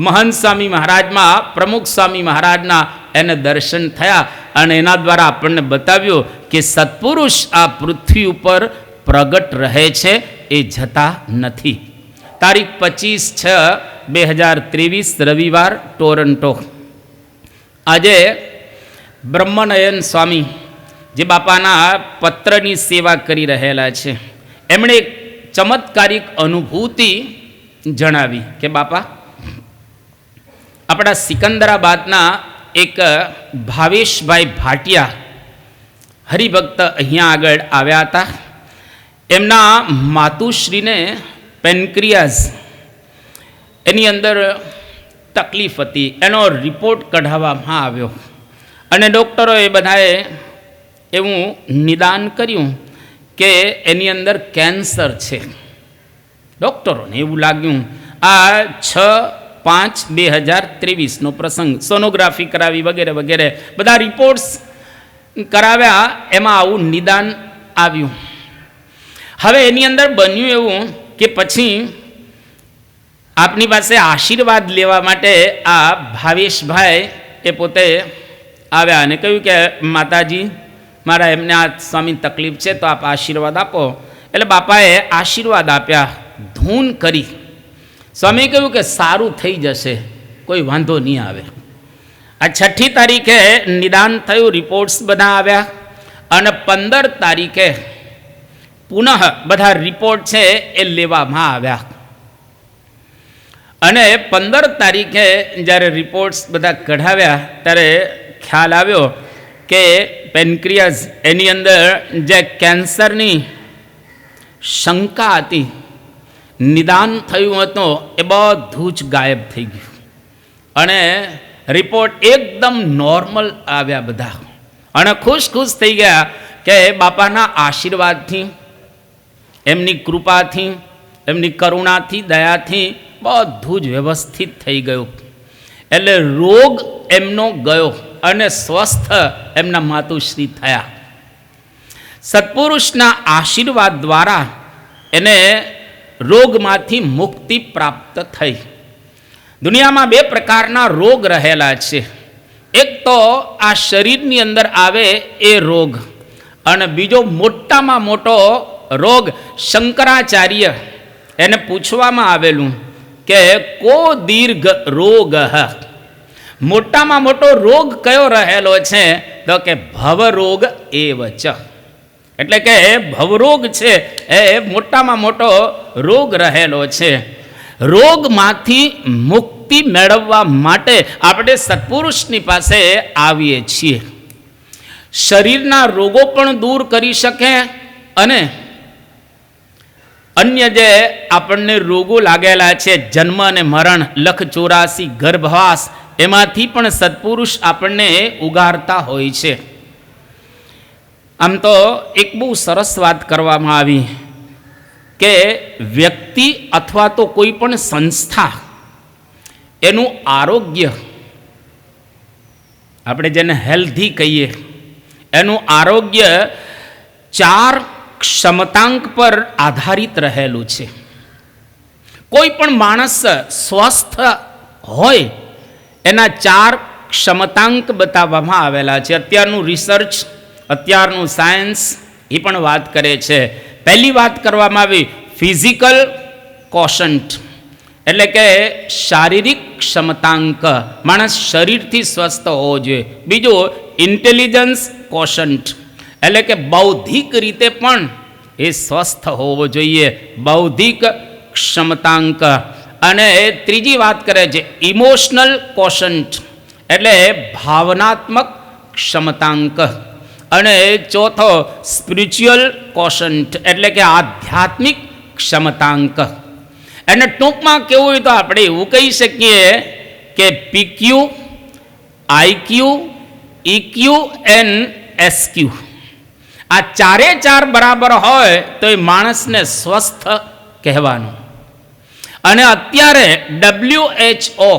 મહંત સ્વામી મહારાજમાં પ્રમુખ સ્વામી મહારાજના એને દર્શન થયા. અને એના દ્વારા આપણને બતાવ્યું કે સત્પુરુષ આ પૃથ્વી ઉપર પ્રગટ રહે છે, એ જતા નથી. તારીખ 25/6/2023 રવિવાર, ટોરન્ટો. આજે બ્રહ્મનયન સ્વામી જે બાપાના પત્રની સેવા કરી રહેલા છે, એમણે એક ચમત્કારિક અનુભૂતિ જણાવી કે બાપા, આપણા સિકંદરાબાદના એક ભાવેશભાઈ ભાટિયા હરિભક્ત અહીંયા આગળ આવ્યા હતા. એમના માતુશ્રીને પેનક્રિયાઝ એની અંદર તકલીફ હતી. એનો રિપોર્ટ કઢાવવામાં આવ્યો અને ડૉક્ટરોએ બધાએ એવું નિદાન કર્યું કે એની અંદર કેન્સર છે. ડૉક્ટરોને એવું લાગ્યું. આ 6/5/2023નો પ્રસંગ. સોનોગ્રાફી કરાવી વગેરે વગેરે બધા રિપોર્ટ્સ કરાવ્યા, એમાં આવું નિદાન આવ્યું. હવે એની અંદર બન્યું એવું કે પછી આપની પાસે આશીર્વાદ લેવા માટે આ ભાવેશભાઈ એ પોતે આવ્યા અને કહ્યું કે માતાજી, મારા એમને આ સ્વામી તકલીફ છે, તો આપ આશીર્વાદ આપો. એટલે બાપાએ આશીર્વાદ આપ્યા, ધૂન કરી. સ્વામીએ કહ્યું કે સારું થઈ જશે, કોઈ વાંધો નહીં આવે. આ 6ઠી તારીખે નિદાન થયું, રિપોર્ટ્સ બધા આવ્યા અને 15 તારીખે પુનઃ બધા રિપોર્ટ છે એ લેવામાં આવ્યા. અને 15 તારીખે જ્યારે રિપોર્ટ્સ બધા કઢાવ્યા ત્યારે ખ્યાલ આવ્યો કે પેનક્રિયાઝ એની અંદર જે કેન્સરની શંકા હતી, નિદાન થયું હતું, એ બધું જ ગાયબ થઈ ગયું. અને રિપોર્ટ એકદમ નોર્મલ આવ્યા બધા. અને ખુશ થઈ ગયા કે બાપાના આશીર્વાદથી એમની કૃપાથી, એમની કરુણાથી, દયાથી બધું જ વ્યવસ્થિત થઈ ગયું. એટલે રોગ એમનો ગયો અને સ્વસ્થ એમના માતુશ્રી થયા. સત્પુરુષના આશીર્વાદ દ્વારા એને રોગમાંથી મુક્તિ પ્રાપ્ત થઈ. દુનિયામાં બે પ્રકારના રોગ રહેલા છે. એક તો આ શરીરની અંદર આવે એ રોગ, અને બીજો મોટામાં મોટો રોગ શંકરાચાર્ય એને પૂછવામાં આવેલું કે કો દીર્ઘ રોગ, મોટામાં મોટો રોગ કયો રહેલો છે? તો કે ભવરોગ એવ ચ, એટલે કે ભવરોગ છે એ મોટામાં મોટો રોગ રહેલો છે. રોગમાંથી મુક્તિ મેળવવા માટે આપણે સત્પુરુષની પાસે આવીએ છીએ. શરીરના રોગો પણ દૂર કરી શકે, અને અન્ય જે આપણને રોગો લાગેલા છે, જન્મ અને મરણ, લખ 84, ગર્ભવાસ, એમાંથી પણ સત્પુરુષ આપણને ઉગારતા હોય છે. આમ તો એક બહુ સરસ વાત કરવામાં આવી કે વ્યક્તિ અથવા તો કોઈ પણ સંસ્થા એનું આરોગ્ય, આપણે જેને હેલ્ધી કહીએ, એનું આરોગ્ય 4 ક્ષમતાંક પર આધારિત રહેલું છે. કોઈ પણ માણસ સ્વસ્થ હોય એના 4 ક્ષમતાંક બતાવવામાં આવેલા છે. અત્યારનું રિસર્ચ, અત્યારનું સાયન્સ એ પણ વાત કરે છે. પહેલી વાત કરવામાં આવી ફિઝિકલ કોશન્ટ, એટલે કે શારીરિક ક્ષમતાંક, માણસ શરીરથી સ્વસ્થ હોવો જોઈએ. બીજો ઇન્ટેલિજન્સ કોશન્ટ, એટલે કે બૌદ્ધિક રીતે પણ એ સ્વસ્થ હોવો જોઈએ, બૌદ્ધિક ક્ષમતાંક. અને ત્રીજી વાત કરે છે ઇમોશનલ કોશન્ટ, એટલે ભાવનાત્મક ક્ષમતાંક. અને ચોથો સ્પિરિચ્યુઅલ કોશન્ટ, એટલે કે આધ્યાત્મિક ક્ષમતાંક. એને ટૂંકમાં કેવું હોય તો આપણે એવું કહી શકીએ કે PQ, IQ, EQ and SQ, આ 4 બરાબર હોય તો એ માણસને સ્વસ્થ કહેવાનું. અને અત્યારે WHO,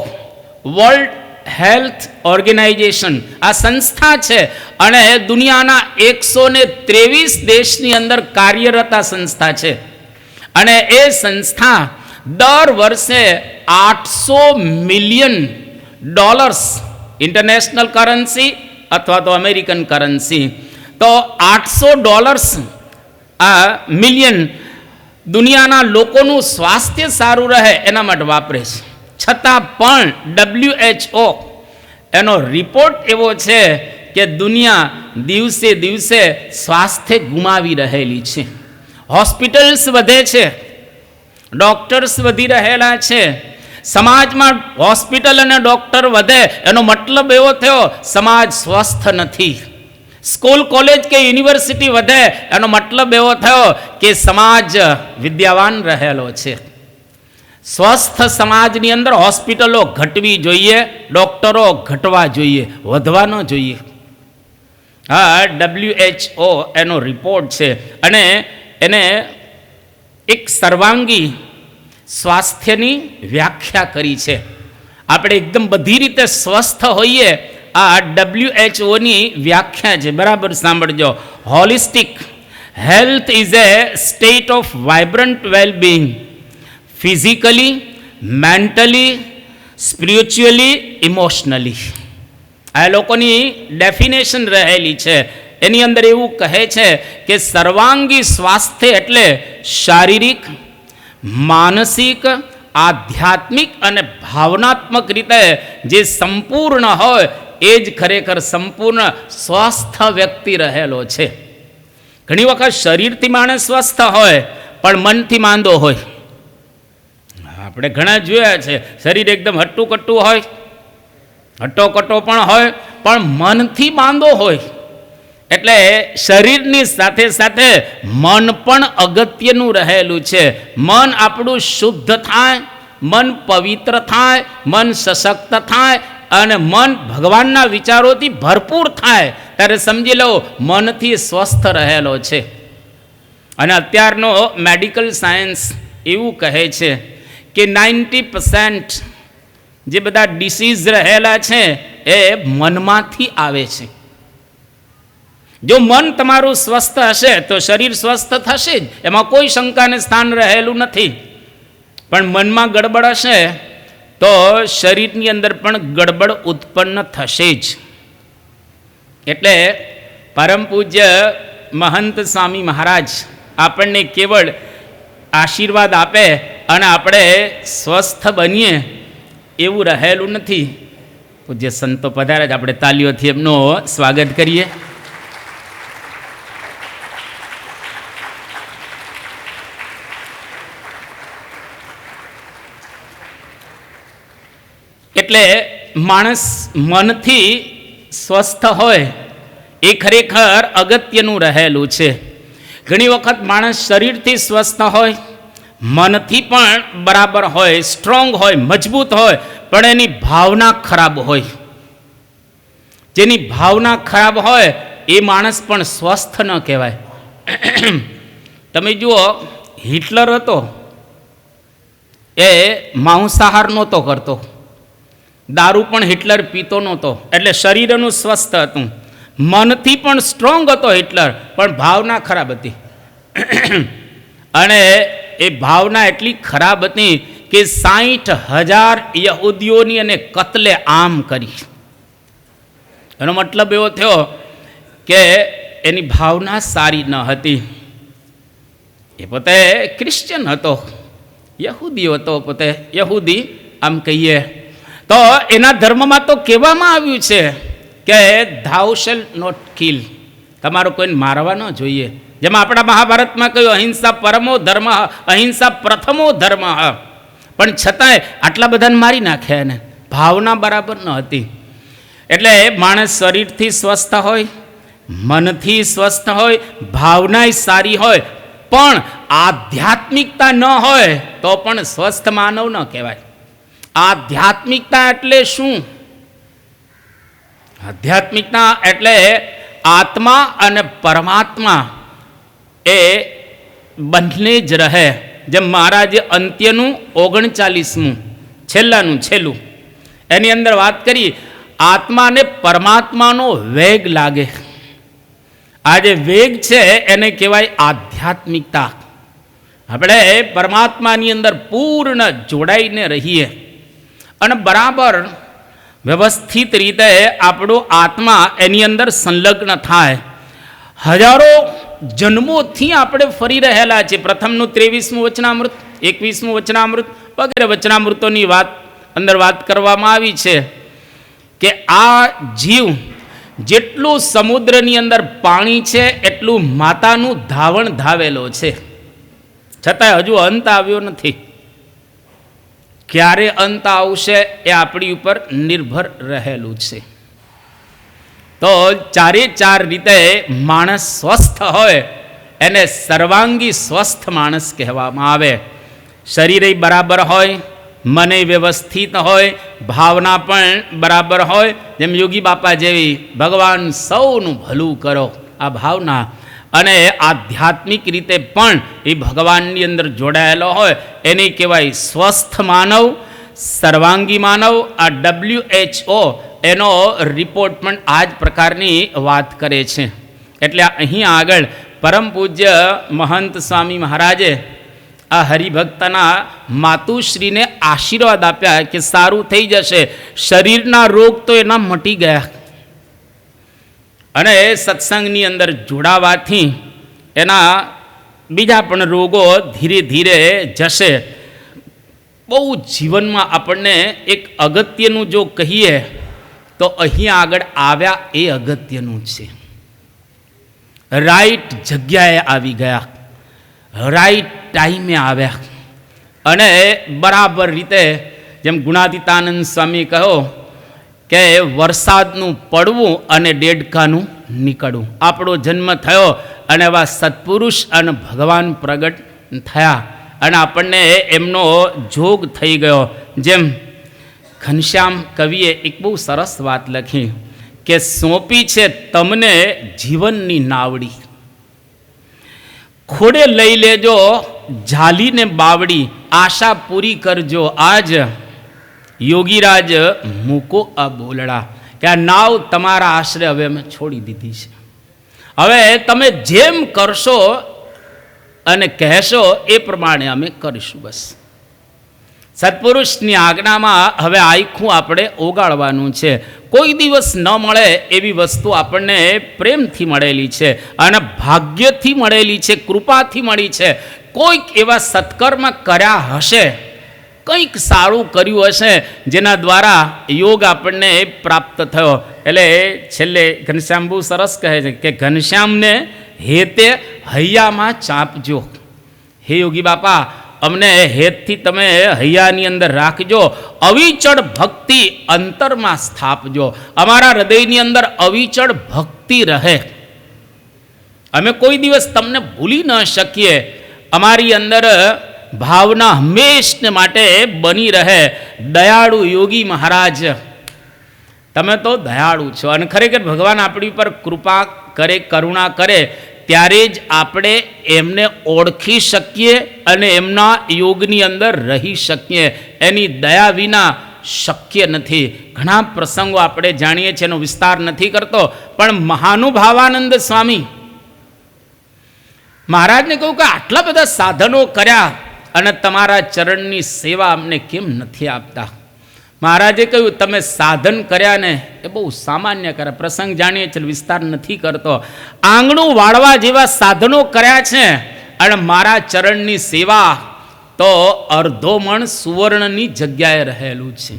વર્લ્ડ હેલ્થ ઓર્ગેનાઇઝેશન, આ સંસ્થા છે, અને દુનિયાના 123 દેશની અંદર કાર્યરત આ સંસ્થા છે. અને એ સંસ્થા દર વર્ષે $800 મિલિયન, ઇન્ટરનેશનલ કરન્સી અથવા તો અમેરિકન કરન્સી, તો $800 મિલિયન દુનિયાના લોકોનું સ્વાસ્થ્ય સારું રહે એના માટે વાપરે છે. છતાં પણ WHO એનો રિપોર્ટ એવો છે કે દુનિયા દિવસે દિવસે સ્વાસ્થ્ય ગુમાવી રહેલી છે. હોસ્પિટલ્સ વધે છે, ડૉક્ટર્સ વધી રહેલા છે. સમાજમાં હોસ્પિટલ અને ડૉક્ટર વધે એનો મતલબ એવો થયો સમાજ સ્વસ્થ નથી. સ્કૂલ, કોલેજ કે યુનિવર્સિટી વધે એનો મતલબ એવો થયો કે સમાજ વિદ્યાવાન રહેલો છે. સ્વસ્થ સમાજની અંદર હોસ્પિટલો ઘટવી જોઈએ, ડૉક્ટરો ઘટવા જોઈએ, વધવા ન જોઈએ. હા, WHO એનો રિપોર્ટ છે, અને એને એક સર્વાંગી સ્વાસ્થ્યની વ્યાખ્યા કરી છે. આપણે એકદમ બધી રીતે સ્વસ્થ હોઈએ, આ WHOની વ્યાખ્યા છે, બરાબર સાંભળજો. Holistic health is A state of vibrant wellbeing, physically, mentally, spiritually, emotionally. આ લોકોની ડેફિનેશન રહેલી છે. એની અંદર એવું કહે છે કે સર્વાંગી સ્વાસ્થ્ય એટલે શારીરિક, માનસિક, આધ્યાત્મિક અને ભાવનાત્મક રીતે જે સંપૂર્ણ હોય એ જ ખરેખર સંપૂર્ણ સ્વસ્થ વ્યક્તિ રહેલો છે. ઘણી વખત શરીરથી માણસ સ્વસ્થ હોય પણ મનથી માંદો હોય. આપણે ઘણા જોયા છે, શરીર એકદમ હટ્ટું કટ્ટું હોય, હટ્ટો પણ હોય, પણ મનથી માંદો હોય. એટલે શરીરની સાથે સાથે મન પણ અગત્યનું રહેલું છે. મન આપણું શુદ્ધ થાય, મન પવિત્ર થાય, મન સશક્ત થાય, અને મન ભગવાનના વિચારોથી ભરપૂર થાય, ત્યારે સમજી લો મનથી સ્વસ્થ રહેલો છે. અને અત્યારનો મેડિકલ સાયન્સ એવું કહે છે કે 90% જે બધા ડિસીઝ રહેલા છે એ મનમાંથી આવે છે. જો મન તમારું સ્વસ્થ હશે તો શરીર સ્વસ્થ થશે જ, એમાં કોઈ શંકાને સ્થાન રહેલું નથી. પણ મનમાં ગડબડ હશે તો શરીરની અંદર પણ ગડબડ ઉત્પન્ન થશે જ. એટલે પરમ પૂજ્ય મહંત સ્વામી મહારાજ આપણને કેવળ આશીર્વાદ આપે અને આપણે સ્વસ્થ બનીએ એવું રહેલું નથી. પૂજ્ય સંતો પધારે જ, આપણે તાલીઓથી એમનું સ્વાગત કરીએ. એટલે માણસ મનથી સ્વસ્થ હોય એ ખરેખર અગત્યનું રહેલું છે. ઘણી વખત માણસ શરીરથી સ્વસ્થ હોય, મનથી પણ બરાબર હોય, સ્ટ્રોંગ હોય, મજબૂત હોય, પણ એની ભાવના ખરાબ હોય. જેની ભાવના ખરાબ હોય એ માણસ પણ સ્વસ્થ ન કહેવાય. તમે જુઓ, હિટલર હતો એ માંસાહાર નહોતો કરતો, દારૂ પણ હિટલર પીતો નહોતો, એટલે શરીર એનું સ્વસ્થ હતું. મનથી પણ સ્ટ્રોંગ હતો હિટલર, પણ ભાવના ખરાબ હતી. અને એ ભાવના એટલી ખરાબ હતી કે 60,000 યહૂદીઓની એને કત્લે આમ કરી. એનો મતલબ એવો થયો કે એની ભાવના સારી ન હતી. એ પોતે ક્રિશ્ચિયન હતો, યહૂદી હતો, પોતે યહૂદી આમ કહીએ તો એના ધર્મમાં તો કહેવામાં આવ્યું છે કે thou shalt not kill, તમારો કોઈને મારવા ન જોઈએ. જેમાં આપણા મહાભારતમાં કહ્યું અહિંસા પરમો ધર્મ, અહિંસા પ્રથમો ધર્મ. પણ છતાંય આટલા બધાને મારી નાખ્યા એને, ભાવના બરાબર ન હતી. એટલે માણસ શરીરથી સ્વસ્થ હોય, મનથી સ્વસ્થ હોય, ભાવનાય સારી હોય, પણ આધ્યાત્મિકતા ન હોય તો પણ સ્વસ્થ માનવ ન કહેવાય. આધ્યાત્મિકતા એટલે શું? આધ્યાત્મિકતા એટલે આત્મા અને પરમાત્મા એ બંને જ રહે. જેમ મહારાજે અંત્યનું 39મું છેલ્લું એની અંદર વાત કરી, આત્મા અને પરમાત્માનો વેગ લાગે. આ જે વેગ છે એને કહેવાય આધ્યાત્મિકતા. આપણે પરમાત્માની અંદર પૂર્ણ જોડાઈને રહીએ અને બરાબર વ્યવસ્થિત રીતે આપણો આત્મા એની અંદર સંલગ્ન થાય. હજારો જન્મોથી આપણે ફરી રહેલા છે. પ્રથમનું 23મું વચનામૃત, 21મું વચનામૃત વગેરે વચનામૃતોની અંદર વાત કરવામાં આવી છે કે આ જીવ જેટલું સમુદ્રની અંદર પાણી છે એટલું માતાનું ધાવણ ધાવેલો છે, છતાંય હજુ અંત આવ્યો નથી. ક્યારે અંત આવશે એ આપણી ઉપર નિર્ભર રહેલું છે. તો ચારે ચાર રીતે માણસ સ્વસ્થ હોય એને સર્વાંગી સ્વસ્થ માણસ કહેવામાં આવે. શરીરે બરાબર હોય, મને વ્યવસ્થિત હોય, ભાવના પણ બરાબર હોય. જેમ યોગી બાપા જેવી ભગવાન સૌનું ભલું કરો આ ભાવના, અને આધ્યાત્મિક રીતે પણ એ ભગવાનની અંદર જોડાયેલો હોય એને કહેવાય સ્વસ્થ માનવ, સર્વાંગી માનવ. આ WHO એનો રિપોર્ટ પણ આ જ પ્રકારની વાત કરે છે. એટલે અહીં આગળ પરમ પૂજ્ય મહંત સ્વામી મહારાજે આ હરિભક્તના માતુશ્રીને આશીર્વાદ આપ્યા કે સારું થઈ જશે. શરીરના રોગ તો એના મટી ગયા, અને સત્સંગની અંદર જોડાવાથી એના બીજા પણ રોગો ધીરે ધીરે જશે. બહુ જીવનમાં આપણને એક અગત્યનું જો કહીએ તો અહીં આગળ આવ્યા એ અગત્યનું છે. રાઈટ જગ્યાએ આવી ગયા, રાઈટ ટાઈમે આવ્યા, અને બરાબર રીતે જેમ ગુણાતીતાનંદ સ્વામી કહો કે વરસાદનું પડવું અને દેડકાનું નીકળવું. આપણો જન્મ થયો અને એવા સત્પુરુષ અને ભગવાન પ્રગટ થયા અને આપણને એમનો જોગ થઈ ગયો. જેમ ઘનશ્યામ કવિએ એક બહુ સરસ વાત લખી કે સોંપી છે તમને જીવનની નાવડી, ખોડે લઈ લેજો ઝાલીને બાવડી, આશા પૂરી કરજો આજ, યોગીરાજ મૂકો આ બોલડા, કે આ નાવ તમારા આશરે હવે અમે છોડી દીધી છે. હવે તમે જેમ કરશો અને કહેશો એ પ્રમાણે અમે કરીશું. બસ સત્પુરુષની આજ્ઞામાં હવે આખું આપણે ઓગાળવાનું છે. કોઈ દિવસ ન મળે એવી વસ્તુ આપણને પ્રેમથી મળેલી છે અને ભાગ્યથી મળેલી છે, કૃપાથી મળી છે. કોઈક એવા સત્કર્મ કર્યા હશે, કંઈક સારું કર્યું હશે જેના દ્વારા યોગ આપણને પ્રાપ્ત થયો. એટલે છેલ્લે ઘનશ્યામ બહુ સરસ કહે છે કે ઘનશ્યામને હેતે હૈયામાં ચાંપજો. હે યોગી બાપા, અમને હેતથી તમે હૈયાની અંદર રાખજો, અવિચળ ભક્તિ અંતરમાં સ્થાપજો. અમારા હૃદયની અંદર અવિચળ ભક્તિ રહે, અમે કોઈ દિવસ તમને ભૂલી ન શકીએ. અમારી અંદર ભાવના હંમેશને માટે બની રહે. દયાળુ યોગી મહારાજ, તમે તો દયાળુ છો અને ખરેખર ભગવાન આપણી પર કૃપા કરે, કરુણા કરે ત્યારે જ આપણે એમને ઓળખી શકીએ અને એમના યોગની અંદર રહી શકીએ. એની દયા વિના શક્ય નથી. ઘણા પ્રસંગો આપણે જાણીએ છીએ, એનો વિસ્તાર નથી કરતો, પણ મહાનુભાવાનંદ સ્વામી મહારાજને કહ્યું કે આટલા બધા સાધનો કર્યા અને તમારા ચરણની સેવા અમને કેમ નથી આપતા? મહારાજે કહ્યું તમે સાધન કર્યા ને એ બહુ સામાન્ય કર્યા, પ્રસંગ જાણીએ છીએ, વિસ્તાર નથી કરતો. આંગણું વાળવા જેવા સાધનો કર્યા છે અને મારા ચરણની સેવા તો અર્ધો મણ સુવર્ણની જગ્યાએ રહેલું છે.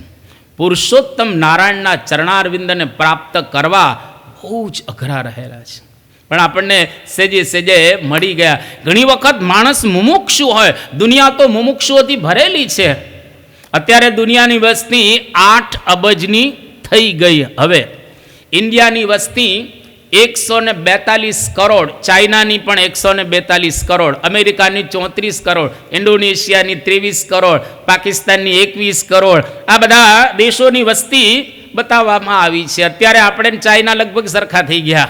પુરુષોત્તમ નારાયણના ચરણારવિંદને પ્રાપ્ત કરવા બહુ જ અઘરા રહેલા છે, પણ આપણને સેજે સેજે મળી ગયા. ઘણી વખત માણસ મુમુક્ષુ હોય, દુનિયા તો મુમુક્ષુઓથી ભરેલી છે. અત્યારે દુનિયાની વસ્તી 8 અબજની થઈ ગઈ. હવે ઇન્ડિયાની વસ્તી 142 કરોડ, ચાઇનાની પણ 142 કરોડ, અમેરિકાની 34 કરોડ, ઇન્ડોનેશિયાની 23 કરોડ, પાકિસ્તાનની 21 કરોડ, આ બધા દેશોની વસ્તી બતાવવામાં આવી છે. અત્યારે આપણે ચાઇના લગભગ સરખા થઈ ગયા.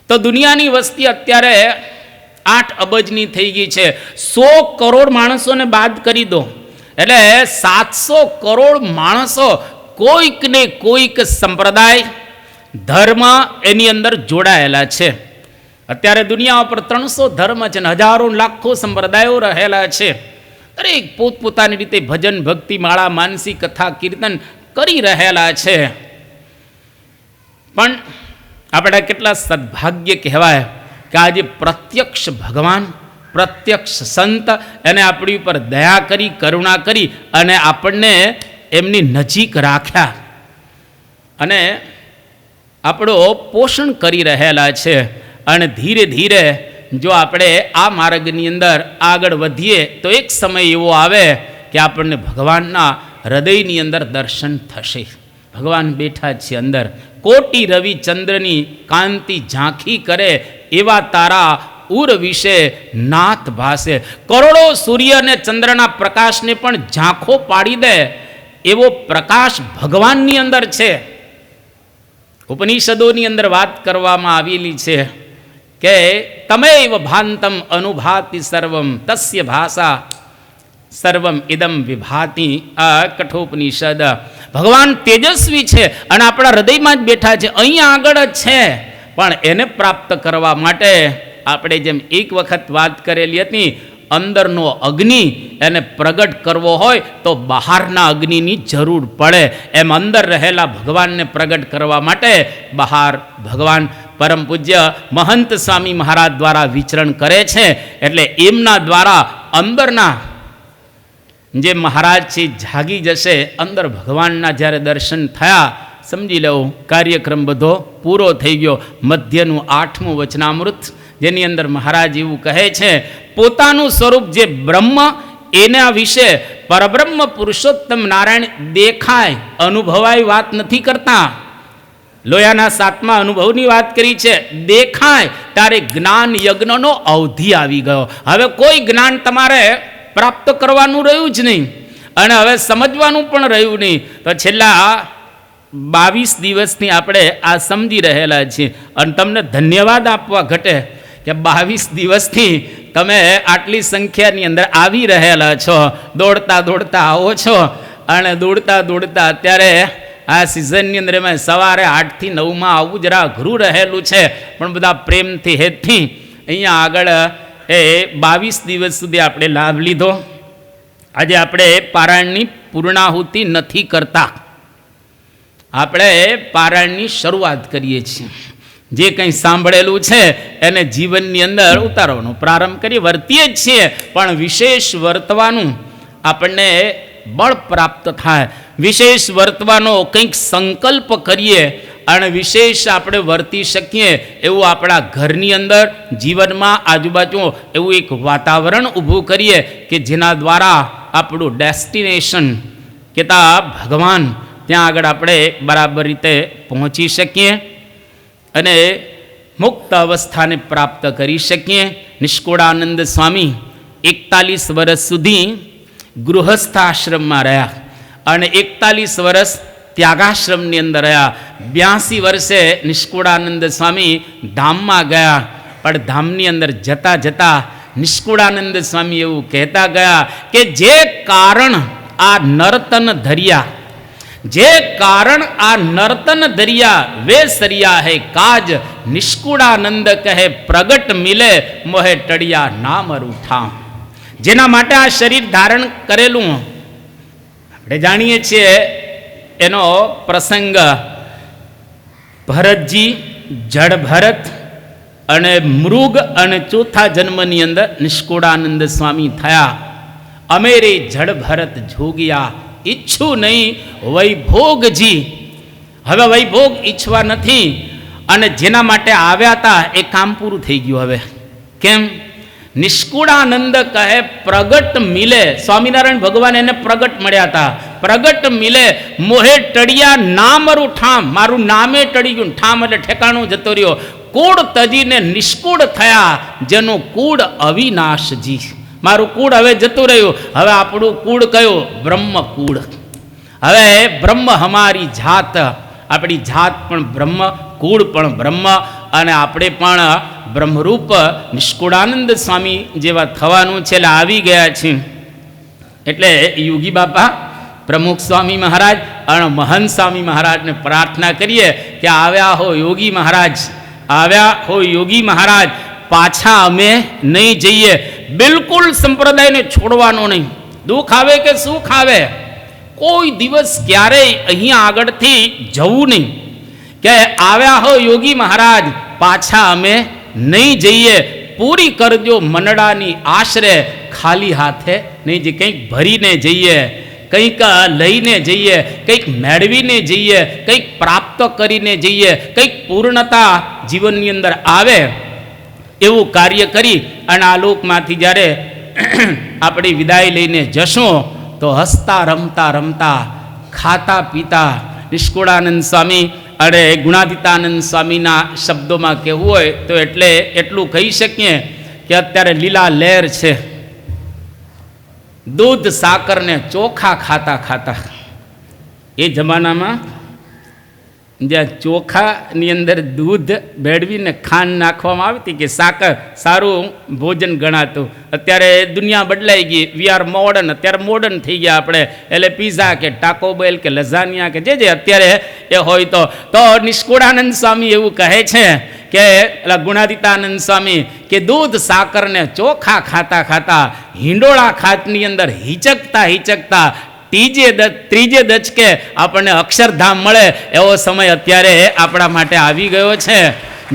તો દુનિયાની વસ્તી અત્યારે 8 અબજની થઈ ગઈ છે. 100 કરોડ માણસોને બાદ કરી દો એટલે 700 કરોડ માણસો કોઈક ને કોઈક સંપ્રદાય, ધર્મ એની અંદર જોડાયેલા છે. અત્યારે દુનિયા ઉપર 300 ધર્મ છે ને હજારો લાખો સંપ્રદાયો રહેલા છે. દરેક પોતપોતાની રીતે ભજન, ભક્તિ, માળા, માનસી, કથા, કીર્તન કરી રહેલા છે. પણ આપણે કેટલા સદભાગ્ય કહેવાય કે આજે પ્રત્યક્ષ ભગવાન, પ્રત્યક્ષ સંત એને આપણી ઉપર દયા કરી, કરુણા કરી અને આપણને એમની નજીક રાખ્યા અને આપણો પોષણ કરી રહેલા છે. અને ધીરે ધીરે જો આપણે આ માર્ગની અંદર આગળ વધીએ તો એક સમય એવો આવે કે આપણને ભગવાનના હૃદયની અંદર દર્શન થશે. ભગવાન બેઠા છે અંદર. કોટી રવિ ચંદ્રની કાંતિ ઝાંખી કરે એવા તારા ઉર વિશે નાથ ભાસે. કરોડો સૂર્ય અને ચંદ્રના પ્રકાશને પણ ઝાંખો પાડી દે એવો પ્રકાશ ભગવાનની અંદર છે. ઉપનિષદોની અંદર વાત કરવામાં આવેલી છે કે તમૈવ ભાંતમ અનુભાતિ સર્વમ તસ્ય ભાષા સર્વમ ઇદમ વિભાતિ. આ કઠોપનિષદ. ભગવાન તેજસ્વી છે અને આપણા હૃદયમાં જ બેઠા છે, અહીંયા આગળ જ છે. પણ એને પ્રાપ્ત કરવા માટે આપણે જેમ એક વખત વાત કરેલી હતી, અંદરનો અગ્નિ એને પ્રગટ કરવો હોય તો બહારના અગ્નિની જરૂર પડે. એમ અંદર રહેલા ભગવાનને પ્રગટ કરવા માટે બહાર ભગવાન પરમ પૂજ્ય મહંત સ્વામી મહારાજ દ્વારા વિચરણ કરે છે. એટલે એમના દ્વારા અંદરના જે મહારાજ છે જાગી જશે. અંદર ભગવાનના જ્યારે દર્શન થયા, સમજી લેવું કાર્યક્રમ બધો પૂરો થઈ ગયો. મધ્યનું 8મું વચનામૃત જેની અંદર મહારાજ એવું કહે છે, પોતાનું સ્વરૂપ જે બ્રહ્મ એના વિશે પરબ્રહ્મ પુરુષોત્તમ નારાયણ દેખાય, અનુભવાય વાત નથી કરતા. લોયાના 7મા અનુભવની વાત કરી છે. દેખાય ત્યારે જ્ઞાન યજ્ઞનો અવધિ આવી ગયો. હવે કોઈ જ્ઞાન તમારે પ્રાપ્ત કરવાનું રહ્યું જ નહીં અને હવે સમજવાનું પણ રહ્યું નહીં. તો છેલ્લા 22 દિવસથી આપણે આ સમજી રહેલા છીએ અને તમને ધન્યવાદ આપવા ઘટે કે 22 દિવસથી તમે આટલી સંખ્યાની અંદર આવી રહેલા છો, દોડતા દોડતા આવો છો, અને દોડતા દોડતા અત્યારે આ સિઝનની અંદર એમાં સવારે 8 થી 9 આવવું જરા અઘરું રહેલું છે, પણ બધા પ્રેમથી હેતથી અહીંયા આગળ એ 22 દિવસ સુધી આપણે લાભ લીધો. આજે આપણે પારાયણની પૂર્ણાહુતિ નથી કરતા, આપણે પારાયણની શરૂઆત કરીએ છીએ. જે કંઈ સાંભળેલું છે એને જીવનની અંદર ઉતારવાનો પ્રારંભ કરીએ, વર્તીએ જ છીએ, પણ વિશેષ વર્તવાનું આપણને બળ પ્રાપ્ત થાય, વિશેષ વર્તવાનો કંઈક સંકલ્પ કરીએ અને વિશેષ આપણે વર્તી શકીએ એવું આપણા ઘરની અંદર, જીવનમાં, આજુબાજુ એવું એક વાતાવરણ ઊભું કરીએ કે જેના દ્વારા આપણું ડેસ્ટિનેશન કહેતા ભગવાન ત્યાં આગળ આપણે બરાબર રીતે પહોંચી શકીએ અને મુક્ત અવસ્થાને પ્રાપ્ત કરી શકીએ. નિષ્કુળાનંદ સ્વામી 41 વર્ષ સુધી ગૃહસ્થાશ્રમમાં રહ્યા અને 41 વર્ષ ત્યાગાશ્રમની અંદર રહ્યા. 82 વર્ષે નિષ્કુળાનંદ સ્વામી ધામમાં ગયા, પણ ધામની અંદર જતા જતા નિષ્કુળાનંદ સ્વામી એવું કહેતા ગયા કે જે કારણ આ નર્તન ધર્યા, જે કારણ આ નર્તન ધર્યા વે સરિયા હે કાજ, નિષ્કુળાનંદ કહે પ્રગટ મિલે મોહે ટળિયા નામ રૂઠા. જેના માટે આ શરીર ધારણ કરેલું આપણે જાણીએ છીએ એનો પ્રસંગ, ભરતજી, જડ ભરત અને મૃગ અને ચોથા જન્મની અંદર નિષ્કુળાનંદ સ્વામી થયા. અમેરે જડ ભરત જોગિયા, ઈચ્છું નહીં વૈભોગજી. હવે વૈભોગ ઈચ્છવા નથી, અને જેના માટે આવ્યા હતા એ કામ પૂરું થઈ ગયું. હવે કેમ? નિષ્કુળાનંદ કહે પ્રગટ મિલે. સ્વામિનારાયણ ભગવાન એને પ્રગટ મળ્યા હતા. પ્રગટ મિલે મોહે ટળિયા નામરું ઠામ, મારું નામે ટળી ગયું. ઠામ એટલે ઠેકાણું જતો રહ્યો. કૂળ તજીને નિષ્કુળ થયા, જેનું કૂળ અવિનાશજી. મારું કૂળ હવે જતું રહ્યું. હવે આપણું કૂળ કયું? બ્રહ્મ કૂળ. હવે બ્રહ્મ હમારી જાત, આપણી જાત પણ બ્રહ્મ, કૂળ પણ બ્રહ્મ, અને આપણે પણ બ્રહ્મરૂપ નિષ્કુળાનંદ સ્વામી જેવા થવાનું છે. એટલે આવી ગયા છે. એટલે યોગી બાપા, પ્રમુખ સ્વામી મહારાજ અને મહંત સ્વામી મહારાજને પ્રાર્થના કરીએ કે આવ્યા હો યોગી મહારાજ, આવ્યા હો યોગી મહારાજ, પાછા અમે નહીં જઈએ. બિલકુલ સંપ્રદાયને છોડવાનો નહીં. દુઃખ આવે કે સુખ આવે, કોઈ દિવસ ક્યારેય અહીંયા આગળથી જવું નહીં. કે આવ્યા હો યોગી મહારાજ, પાછા અમે નહીં જઈએ. પૂરી કરજો મનડાની આશરે, ખાલી હાથે નહીં જઈએ. કંઈક ભરીને જઈએ, કંઈક લઈને જઈએ, કંઈક મેળવીને જઈએ, કંઈક પ્રાપ્ત કરીને જઈએ, કંઈક પૂર્ણતા જીવનની અંદર આવે એવું કાર્ય કરી અને આ લોકમાંથી જ્યારે આપણી વિદાય લઈને જશું તો હસતા રમતા રમતા, ખાતા પીતા, નિષ્કુળાનંદ સ્વામી અને ગુણાતીતાનંદ સ્વામીના શબ્દોમાં કહેવું હોય તો એટલે એટલું કહી શકીએ કે અત્યારે લીલા લહેર છે. દૂધ સાકરને ચોખા ખાતા ખાતા, એ જમાનામાં જ્યાં ચોખાની અંદર દૂધ ભેળવીને ખાંડ નાખવામાં આવતી કે સાકર સારું ભોજન ગણાતું. અત્યારે દુનિયા બદલાઈ ગઈ, વી આર મોડર્ન, અત્યારે મોડર્ન થઈ ગયા આપણે. એટલે પીઝા કે ટાકો બેલ કે લઝાનિયા કે જે અત્યારે એ હોય તો નિષ્કુળાનંદ સ્વામી એવું કહે છે કે ગુણાતીતાનંદ સ્વામી કે દૂધ સાકરને ચોખા ખાતા ખાતા, હિંડોળા ખાતની અંદર હિચકતા હિચકતા ત્રીજે દચકે આપણને અક્ષરધામ મળે એવો સમય અત્યારે આપણા માટે આવી ગયો છે.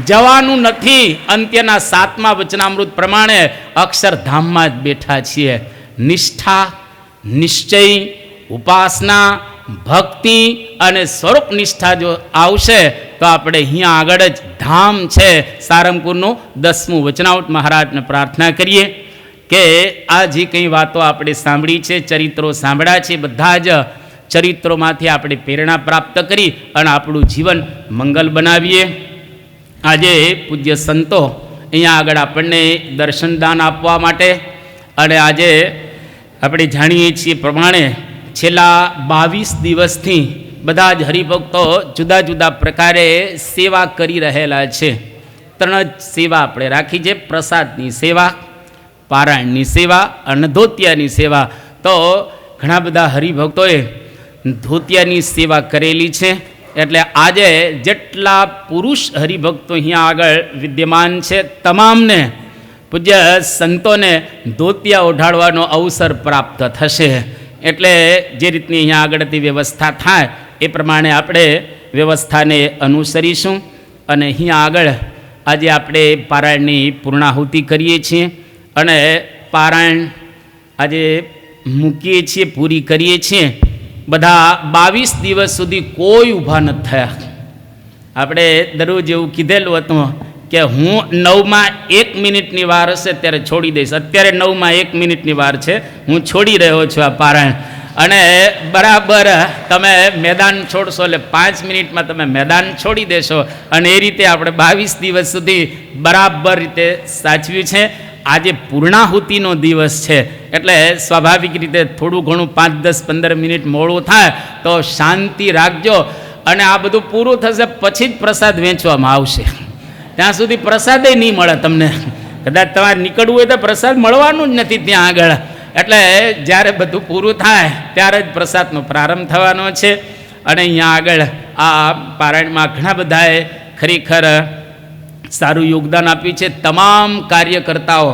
જવાનું નથી. અંત્યના 7મા વચનામૃત પ્રમાણે અક્ષરધામમાં જ બેઠા છીએ. નિષ્ઠા, નિશ્ચય, ઉપાસના, ભક્તિ અને સ્વરૂપ નિષ્ઠા જો આવશે તો આપણે અહીંયા આગળ જ ધામ છે. સારંગપુરનું 10મું વચનામૃત મહારાજને પ્રાર્થના કરીએ કે આ જે કંઈ વાતો આપણે સાંભળી છે, ચરિત્રો સાંભળ્યા છે, બધા જ ચરિત્રોમાંથી આપણે પ્રેરણા પ્રાપ્ત કરી અને આપણું જીવન મંગલ બનાવીએ. આજે પૂજ્ય સંતો અહીંયા આગળ આપણને દર્શનદાન આપવા માટે, અને આજે આપણે જાણીએ છીએ પ્રમાણે છેલ્લા 22 દિવસથી બધા જ હરિભક્તો જુદા જુદા પ્રકારે સેવા કરી રહેલા છે. ત્રણ જ સેવા આપણે રાખી છે: પ્રસાદની સેવા, પારાયણની સેવા અને ધોતિયાની સેવા. તો ઘણા બધા હરિભક્તોએ ધોતિયાની સેવા કરેલી છે. એટલે આજે જેટલા પુરુષ હરિભક્તો અહીંયા આગળ વિદ્યમાન છે, તમામને પૂજ્ય સંતોને ધોતિયા ઓઢાડવાનો અવસર પ્રાપ્ત થશે. એટલે જે રીતની અહીંયા આગળથી વ્યવસ્થા થાય એ પ્રમાણે આપણે વ્યવસ્થાને અનુસરીશું. અને અહીંયા આગળ આજે આપણે પારાયણની પૂર્ણાહુતિ કરીએ છીએ અને પારાયણ આજે મૂકીએ છીએ, પૂરી કરીએ છીએ. બધા 22 દિવસ સુધી કોઈ ઊભા નથી થયા. આપણે દરરોજ એવું કીધેલું હતું કે હું 9માં 1 મિનિટની વાર હશે ત્યારે છોડી દઈશ. અત્યારે 9માં 1 મિનિટની વાર છે, હું છોડી રહ્યો છું આ પારાયણ. અને બરાબર તમે મેદાન છોડશો એટલે 5 મિનિટમાં તમે મેદાન છોડી દેશો. અને એ રીતે આપણે 22 દિવસ સુધી બરાબર રીતે સાચવ્યું છે. આજે પૂર્ણાહુતિનો દિવસ છે એટલે સ્વાભાવિક રીતે થોડું ઘણું 5, 10, 15 મિનિટ મોડું થાય તો શાંતિ રાખજો. અને આ બધું પૂરું થશે પછી જ પ્રસાદ વેચવામાં આવશે. ત્યાં સુધી પ્રસાદે નહીં મળે તમને. કદાચ તમારે નીકળવું હોય તો પ્રસાદ મળવાનું જ નથી ત્યાં આગળ. એટલે જ્યારે બધું પૂરું થાય ત્યારે જ પ્રસાદનો પ્રારંભ થવાનો છે. અને અહીંયા આગળ આ પારાયણમાં ઘણા બધાએ ખરેખર સારું યોગદાન આપ્યું છે. તમામ કાર્યકર્તાઓ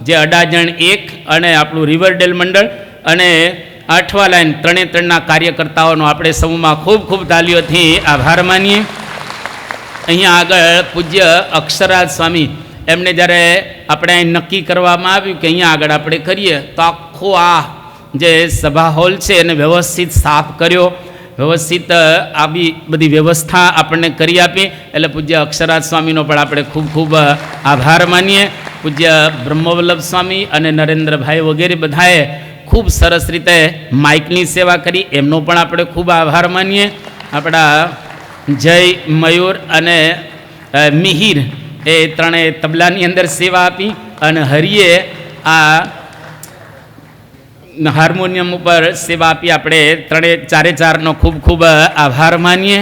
જે અડાજણ 1 અને આપણું રિવરડેલ મંડળ અને 8વા લાઈન ત્રણે ત્રણના કાર્યકર્તાઓનો આપણે સમૂહમાં ખૂબ ખૂબ તાલીઓથી આભાર માનીએ. અહીંયા આગળ પૂજ્ય અક્ષરાજ સ્વામી એમને જ્યારે આપણે અહીં નક્કી કરવામાં આવ્યું કે અહીંયા આગળ આપણે કરીએ તો આખો આ જે સભા હોલ છે એને વ્યવસ્થિત સાફ કર્યો, વ્યવસ્થિત આવી બધી વ્યવસ્થા આપણને કરી આપી. એટલે પૂજ્ય અક્ષરાજ સ્વામીનો પણ આપણે ખૂબ ખૂબ આભાર માનીએ. પૂજ્ય બ્રહ્મવલ્લભ સ્વામી અને નરેન્દ્રભાઈ વગેરે બધાએ ખૂબ સરસ રીતે માઇકની સેવા કરી, એમનો પણ આપણે ખૂબ આભાર માનીએ. આપણા જય, મયુર અને મિહિર એ ત્રણેય તબલાની અંદર સેવા આપી અને હરિએ આ હાર્મોનિયમ ઉપર સેવા આપી. આપણે ચારે ચારનો ખૂબ ખૂબ આભાર માનીએ.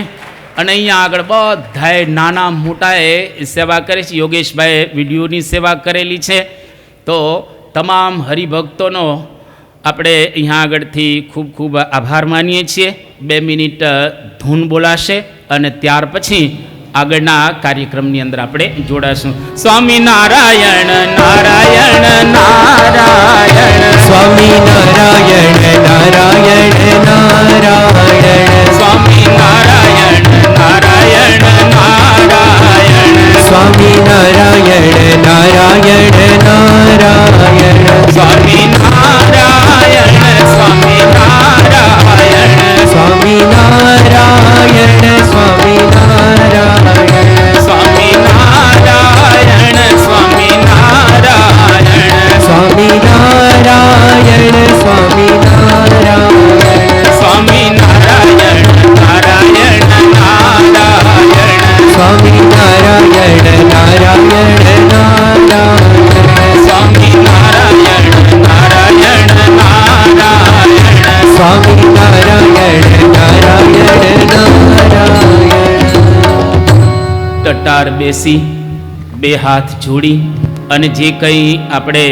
અને અહીંયા આગળ બધાએ નાના મોટાએ સેવા કરી છે. યોગેશભાઈએ વિડીયોની સેવા કરેલી છે. તો તમામ હરિભક્તોનો આપણે અહીંયા આગળથી ખૂબ ખૂબ આભાર માનીએ છીએ. 2 મિનિટ ધૂન બોલાશે અને ત્યાર પછી આગળના કાર્યક્રમની અંદર આપણે જોડાશું. સ્વામી નારાયણ નારાયણ નારાયણ, સ્વામી નારાયણ નારાયણ નારાયણ, સ્વામી નારાયણ નારાયણ નારાયણ, સ્વામી નારાયણ નારાયણ નારાયણ, સ્વામી નારાયણ સ્વામી નારાયણ, સ્વામી નારાયણ સ્વામી નારાયણ, સ્વામી નારાયણ સ્વામી નારાયણ, સ્વામી નારાયણ સ્વામી નારાયણ, સ્વામી નારાયણ નારાયણ નારાયણ, સ્વામી નારાયણ નારાયણ નારાયણ, સ્વામી નારાયણ નારાયણ નારાયણ, સ્વામી નારાયણ નારાયણ નારાયણ. ટટાર બેસી 2 હાથ જોડી અને જે કંઈ આપણે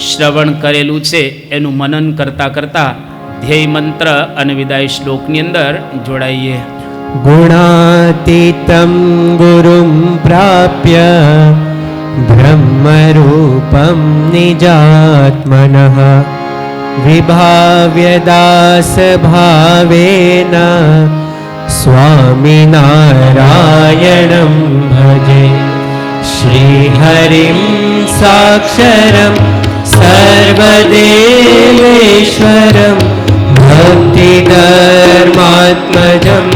શ્રવણ કરેલું છે એનું મનન કરતાં કરતાં ધ્યેય મંત્ર અને વિદાય શ્લોકની અંદર જોડાઈએ. ગુણાતીતં ગુરું પ્રાપ્ય બ્રહ્મરૂપં નિજાત્મનઃ વિભાવ્ય દાસભાવેન સ્વામિનારાયણં ભજે. શ્રીહરિં સાક્ષરં सर्वदेवेश्वरं भक्तिधर्मात्मजं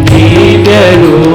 दिव्यरूपम्